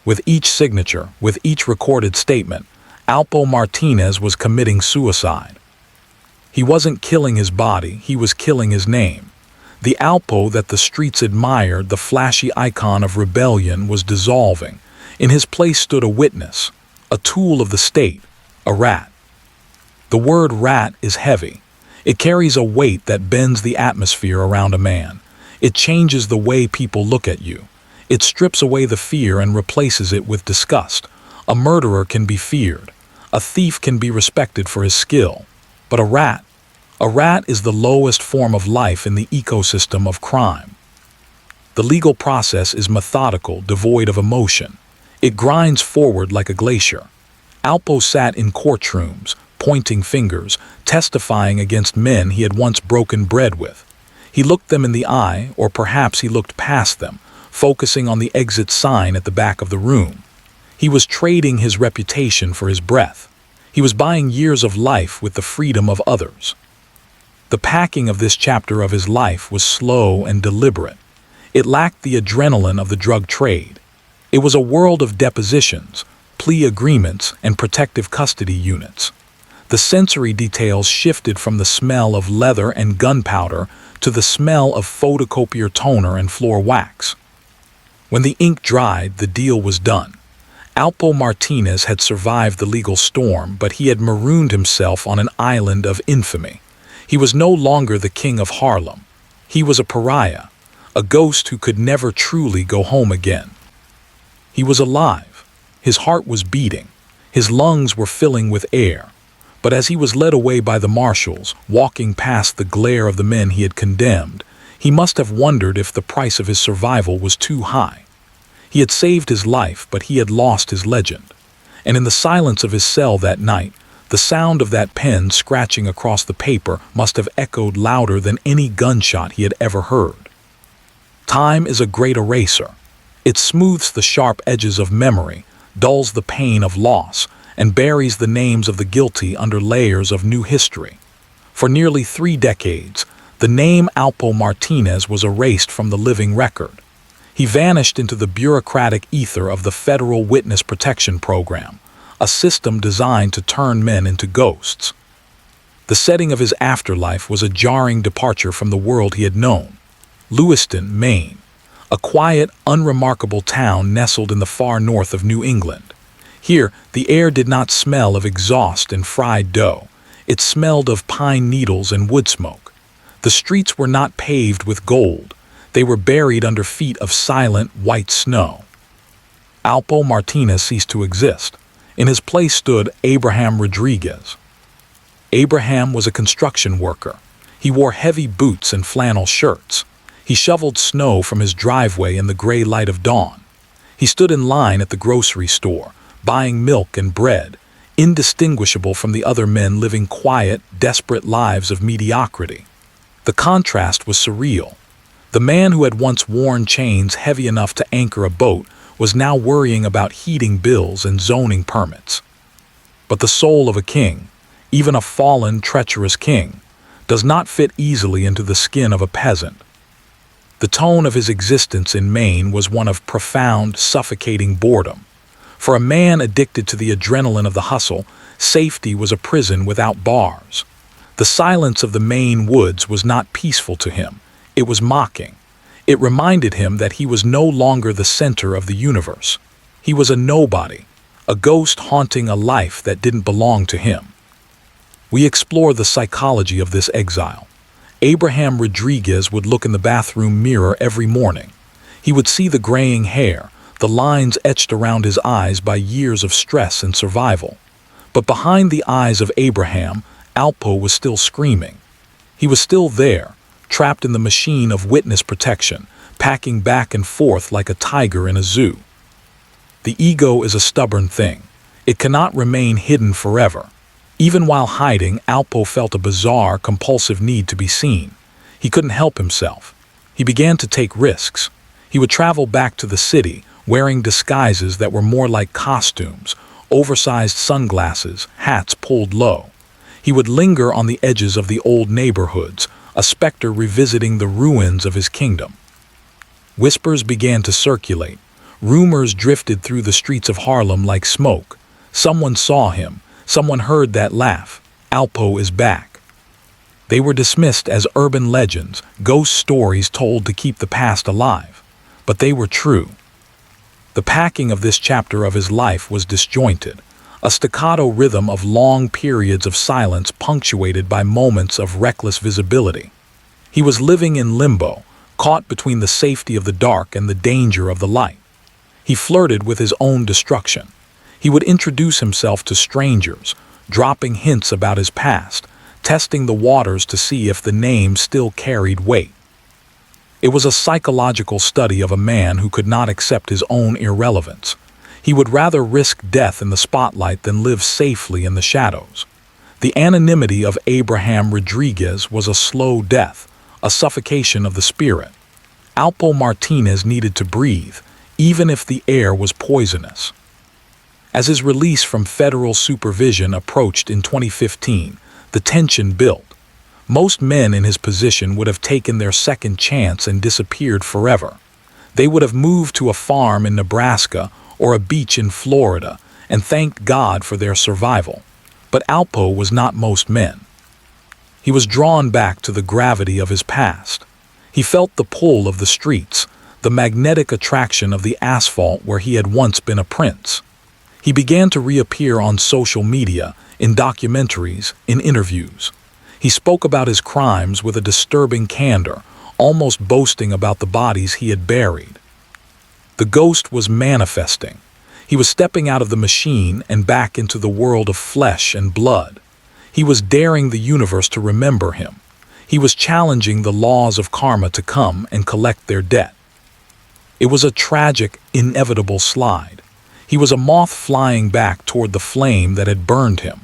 With each signature, with each recorded statement, Alpo Martinez was committing suicide. He wasn't killing his body, he was killing his name. The Alpo that the streets admired, the flashy icon of rebellion, was dissolving. In his place stood a witness, a tool of the state, a rat. The word rat is heavy. It carries a weight that bends the atmosphere around a man. It changes the way people look at you. It strips away the fear and replaces it with disgust. A murderer can be feared. A thief can be respected for his skill. But a rat is the lowest form of life in the ecosystem of crime. The legal process is methodical, devoid of emotion. It grinds forward like a glacier. Alpo sat in courtrooms, pointing fingers, testifying against men he had once broken bread with. He looked them in the eye, or perhaps he looked past them, focusing on the exit sign at the back of the room. He was trading his reputation for his breath. He was buying years of life with the freedom of others. The packing of this chapter of his life was slow and deliberate. It lacked the adrenaline of the drug trade. It was a world of depositions, plea agreements, and protective custody units. The sensory details shifted from the smell of leather and gunpowder to the smell of photocopier toner and floor wax. When the ink dried, the deal was done. Alpo Martinez had survived the legal storm, but he had marooned himself on an island of infamy. He was no longer the king of Harlem. He was a pariah, a ghost who could never truly go home again. He was alive. His heart was beating. His lungs were filling with air. But as he was led away by the marshals, walking past the glare of the men he had condemned, he must have wondered if the price of his survival was too high. He had saved his life, but he had lost his legend. And in the silence of his cell that night, the sound of that pen scratching across the paper must have echoed louder than any gunshot he had ever heard. Time is a great eraser. It smooths the sharp edges of memory, dulls the pain of loss, and buries the names of the guilty under layers of new history. For nearly 3 decades, the name Alpo Martinez was erased from the living record. He vanished into the bureaucratic ether of the Federal Witness Protection Program, a system designed to turn men into ghosts. The setting of his afterlife was a jarring departure from the world he had known. Lewiston, Maine, a quiet, unremarkable town nestled in the far north of New England. Here, the air did not smell of exhaust and fried dough. It smelled of pine needles and wood smoke. The streets were not paved with gold. They were buried under feet of silent, white snow. Alpo Martinez ceased to exist. In his place stood Abraham Rodriguez. Abraham was a construction worker. He wore heavy boots and flannel shirts. He shoveled snow from his driveway in the gray light of dawn. He stood in line at the grocery store, buying milk and bread, indistinguishable from the other men living quiet, desperate lives of mediocrity. The contrast was surreal. The man who had once worn chains heavy enough to anchor a boat was now worrying about heating bills and zoning permits. But the soul of a king, even a fallen, treacherous king, does not fit easily into the skin of a peasant. The tone of his existence in Maine was one of profound, suffocating boredom. For a man addicted to the adrenaline of the hustle, safety was a prison without bars. The silence of the Maine woods was not peaceful to him. It was mocking. It reminded him that he was no longer the center of the universe. He was a nobody, a ghost haunting a life that didn't belong to him. We explore the psychology of this exile. Abraham Rodriguez would look in the bathroom mirror every morning. He would see the graying hair, the lines etched around his eyes by years of stress and survival. But behind the eyes of Abraham, Alpo was still screaming. He was still there, trapped in the machine of witness protection, packing back and forth like a tiger in a zoo. The ego is a stubborn thing. It cannot remain hidden forever. Even while hiding, Alpo felt a bizarre, compulsive need to be seen. He couldn't help himself. He began to take risks. He would travel back to the city, wearing disguises that were more like costumes, oversized sunglasses, hats pulled low. He would linger on the edges of the old neighborhoods, a specter revisiting the ruins of his kingdom. Whispers began to circulate. Rumors drifted through the streets of Harlem like smoke. Someone saw him. Someone heard that laugh. Alpo is back. They were dismissed as urban legends, ghost stories told to keep the past alive. But they were true. The packing of this chapter of his life was disjointed, a staccato rhythm of long periods of silence punctuated by moments of reckless visibility. He was living in limbo, caught between the safety of the dark and the danger of the light. He flirted with his own destruction. He would introduce himself to strangers, dropping hints about his past, testing the waters to see if the name still carried weight. It was a psychological study of a man who could not accept his own irrelevance. He would rather risk death in the spotlight than live safely in the shadows. The anonymity of Abraham Rodriguez was a slow death, a suffocation of the spirit. Alpo Martinez needed to breathe, even if the air was poisonous. As his release from federal supervision approached in 2015, the tension built. Most men in his position would have taken their second chance and disappeared forever. They would have moved to a farm in Nebraska or a beach in Florida and thanked God for their survival. But Alpo was not most men. He was drawn back to the gravity of his past. He felt the pull of the streets, the magnetic attraction of the asphalt where he had once been a prince. He began to reappear on social media, in documentaries, in interviews. He spoke about his crimes with a disturbing candor, almost boasting about the bodies he had buried. The ghost was manifesting. He was stepping out of the machine and back into the world of flesh and blood. He was daring the universe to remember him. He was challenging the laws of karma to come and collect their debt. It was a tragic, inevitable slide. He was a moth flying back toward the flame that had burned him.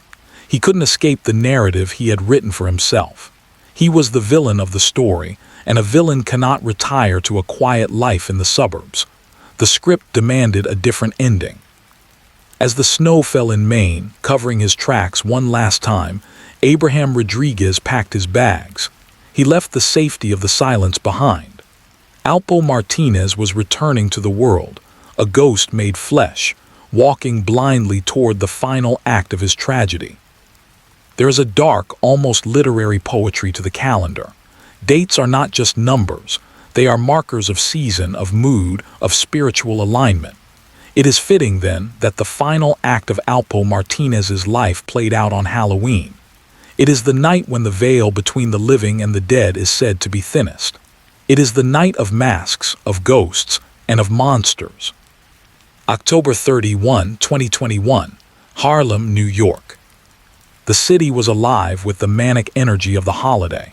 He couldn't escape the narrative he had written for himself. He was the villain of the story, and a villain cannot retire to a quiet life in the suburbs. The script demanded a different ending. As the snow fell in Maine, covering his tracks one last time, Abraham Rodriguez packed his bags. He left the safety of the silence behind. Alpo Martinez was returning to the world, a ghost made flesh, walking blindly toward the final act of his tragedy. There is a dark, almost literary poetry to the calendar. Dates are not just numbers. They are markers of season, of mood, of spiritual alignment. It is fitting, then, that the final act of Alpo Martinez's life played out on Halloween. It is the night when the veil between the living and the dead is said to be thinnest. It is the night of masks, of ghosts, and of monsters. October 31, 2021, Harlem, New York. The city was alive with the manic energy of the holiday.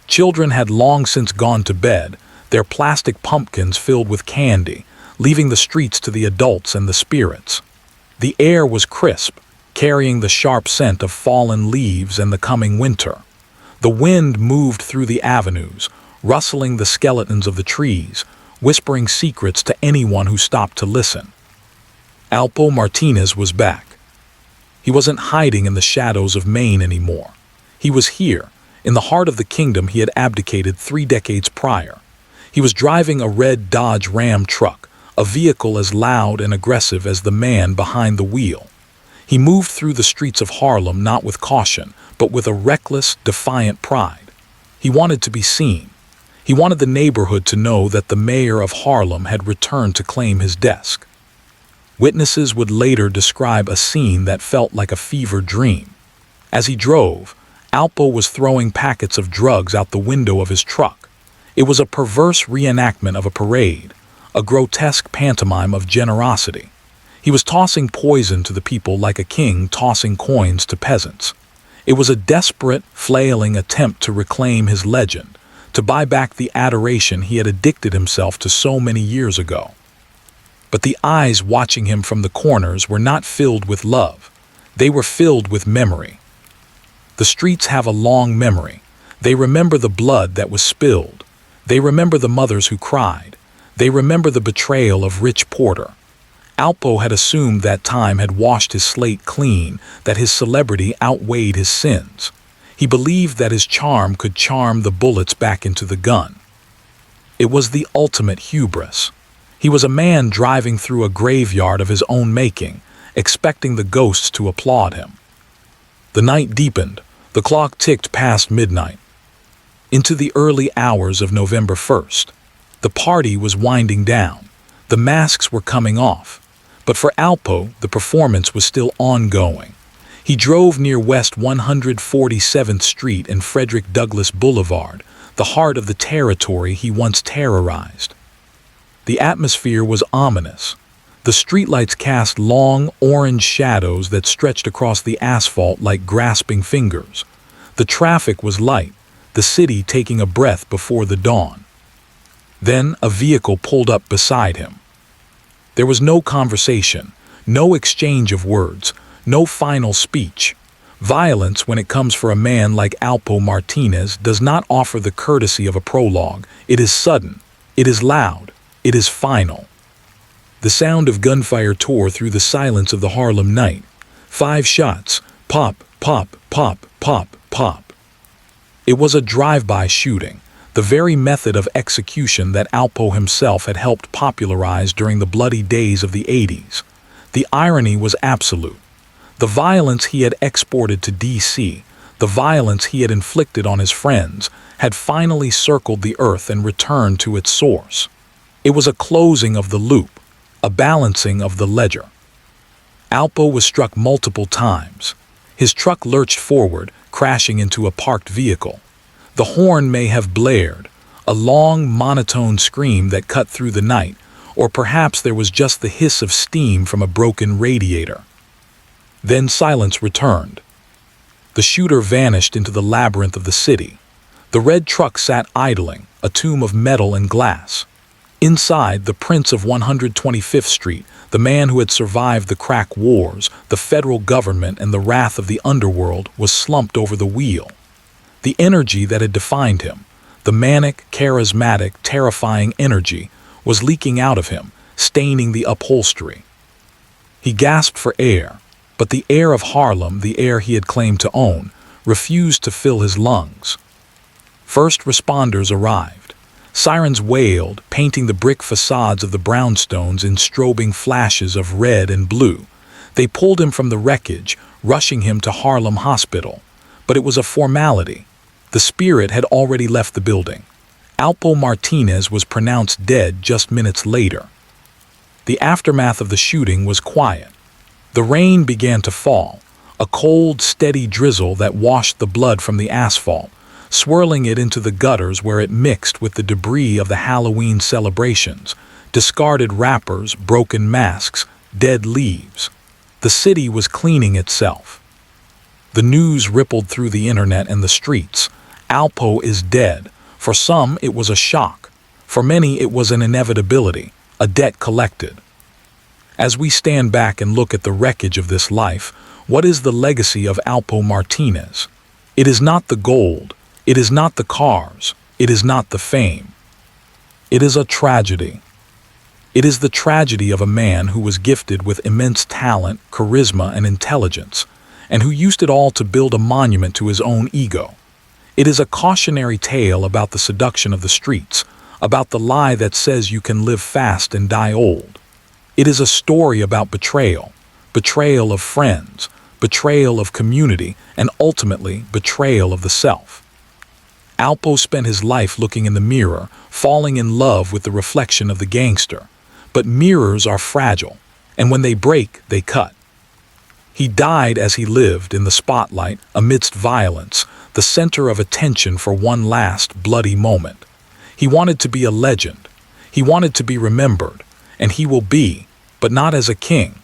Children had long since gone to bed, their plastic pumpkins filled with candy, leaving the streets to the adults and the spirits. The air was crisp, carrying the sharp scent of fallen leaves and the coming winter. The wind moved through the avenues, rustling the skeletons of the trees, whispering secrets to anyone who stopped to listen. Alpo Martinez was back. He wasn't hiding in the shadows of Maine anymore. He was here, in the heart of the kingdom he had abdicated 3 decades prior. He was driving a red Dodge Ram truck, a vehicle as loud and aggressive as the man behind the wheel. He moved through the streets of Harlem not with caution, but with a reckless, defiant pride. He wanted to be seen. He wanted the neighborhood to know that the mayor of Harlem had returned to claim his desk. Witnesses would later describe a scene that felt like a fever dream. As he drove, Alpo was throwing packets of drugs out the window of his truck. It was a perverse reenactment of a parade, a grotesque pantomime of generosity. He was tossing poison to the people like a king tossing coins to peasants. It was a desperate, flailing attempt to reclaim his legend, to buy back the adoration he had addicted himself to so many years ago. But the eyes watching him from the corners were not filled with love. They were filled with memory. The streets have a long memory. They remember the blood that was spilled. They remember the mothers who cried. They remember the betrayal of Rich Porter. Alpo had assumed that time had washed his slate clean, that his celebrity outweighed his sins. He believed that his charm could charm the bullets back into the gun. It was the ultimate hubris. He was a man driving through a graveyard of his own making, expecting the ghosts to applaud him. The night deepened. The clock ticked past midnight. Into the early hours of November 1st. The party was winding down. The masks were coming off. But for Alpo, the performance was still ongoing. He drove near West 147th Street and Frederick Douglass Boulevard, the heart of the territory he once terrorized. The atmosphere was ominous. The streetlights cast long, orange shadows that stretched across the asphalt like grasping fingers. The traffic was light, the city taking a breath before the dawn. Then a vehicle pulled up beside him. There was no conversation, no exchange of words, no final speech. Violence, when it comes for a man like Alpo Martinez, does not offer the courtesy of a prologue. It is sudden, it is loud, it is final. The sound of gunfire tore through the silence of the Harlem night. 5 shots, pop, pop, pop, pop, pop. It was a drive-by shooting, the very method of execution that Alpo himself had helped popularize during the bloody days of the 80s. The irony was absolute. The violence he had exported to D.C., the violence he had inflicted on his friends, had finally circled the earth and returned to its source. It was a closing of the loop, a balancing of the ledger. Alpo was struck multiple times. His truck lurched forward, crashing into a parked vehicle. The horn may have blared, a long, monotone scream that cut through the night, or perhaps there was just the hiss of steam from a broken radiator. Then silence returned. The shooter vanished into the labyrinth of the city. The red truck sat idling, a tomb of metal and glass. Inside, the prince of 125th Street, the man who had survived the crack wars, the federal government, and the wrath of the underworld, was slumped over the wheel. The energy that had defined him, the manic, charismatic, terrifying energy, was leaking out of him, staining the upholstery. He gasped for air, but the air of Harlem, the air he had claimed to own, refused to fill his lungs. First responders arrived. Sirens wailed, painting the brick facades of the brownstones in strobing flashes of red and blue. They pulled him from the wreckage, rushing him to Harlem Hospital. But it was a formality. The spirit had already left the building. Alpo Martinez was pronounced dead just minutes later. The aftermath of the shooting was quiet. The rain began to fall, a cold, steady drizzle that washed the blood from the asphalt, swirling it into the gutters where it mixed with the debris of the Halloween celebrations, discarded wrappers, broken masks, dead leaves. The city was cleaning itself. The news rippled through the internet and the streets. Alpo is dead. For some, it was a shock. For many, it was an inevitability, a debt collected. As we stand back and look at the wreckage of this life, what is the legacy of Alpo Martinez? It is not the gold. It is not the cars. It is not the fame. It is a tragedy. It is the tragedy of a man who was gifted with immense talent, charisma, and intelligence, and who used it all to build a monument to his own ego. It is a cautionary tale about the seduction of the streets, about the lie that says you can live fast and die old. It is a story about betrayal, betrayal of friends, betrayal of community, and ultimately betrayal of the self. Alpo spent his life looking in the mirror, falling in love with the reflection of the gangster. But mirrors are fragile, and when they break, they cut. He died as he lived in the spotlight, amidst violence, the center of attention for one last bloody moment. He wanted to be a legend. He wanted to be remembered, and he will be, but not as a king.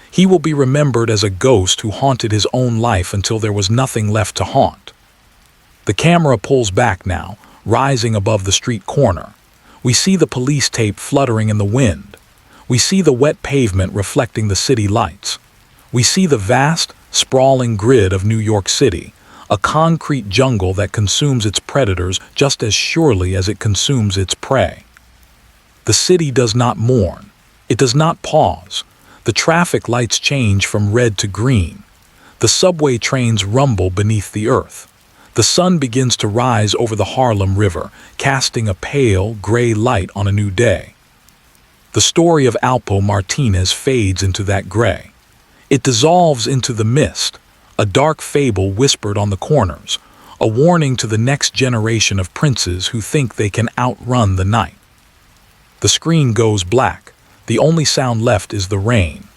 He will be remembered as a ghost who haunted his own life until there was nothing left to haunt. The camera pulls back now, rising above the street corner. We see the police tape fluttering in the wind. We see the wet pavement reflecting the city lights. We see the vast, sprawling grid of New York City, a concrete jungle that consumes its predators just as surely as it consumes its prey. The city does not mourn. It does not pause. The traffic lights change from red to green. The subway trains rumble beneath the earth. The sun begins to rise over the Harlem River, casting a pale, gray light on a new day. The story of Alpo Martinez fades into that gray. It dissolves into the mist, a dark fable whispered on the corners, a warning to the next generation of princes who think they can outrun the night. The screen goes black. The only sound left is the rain,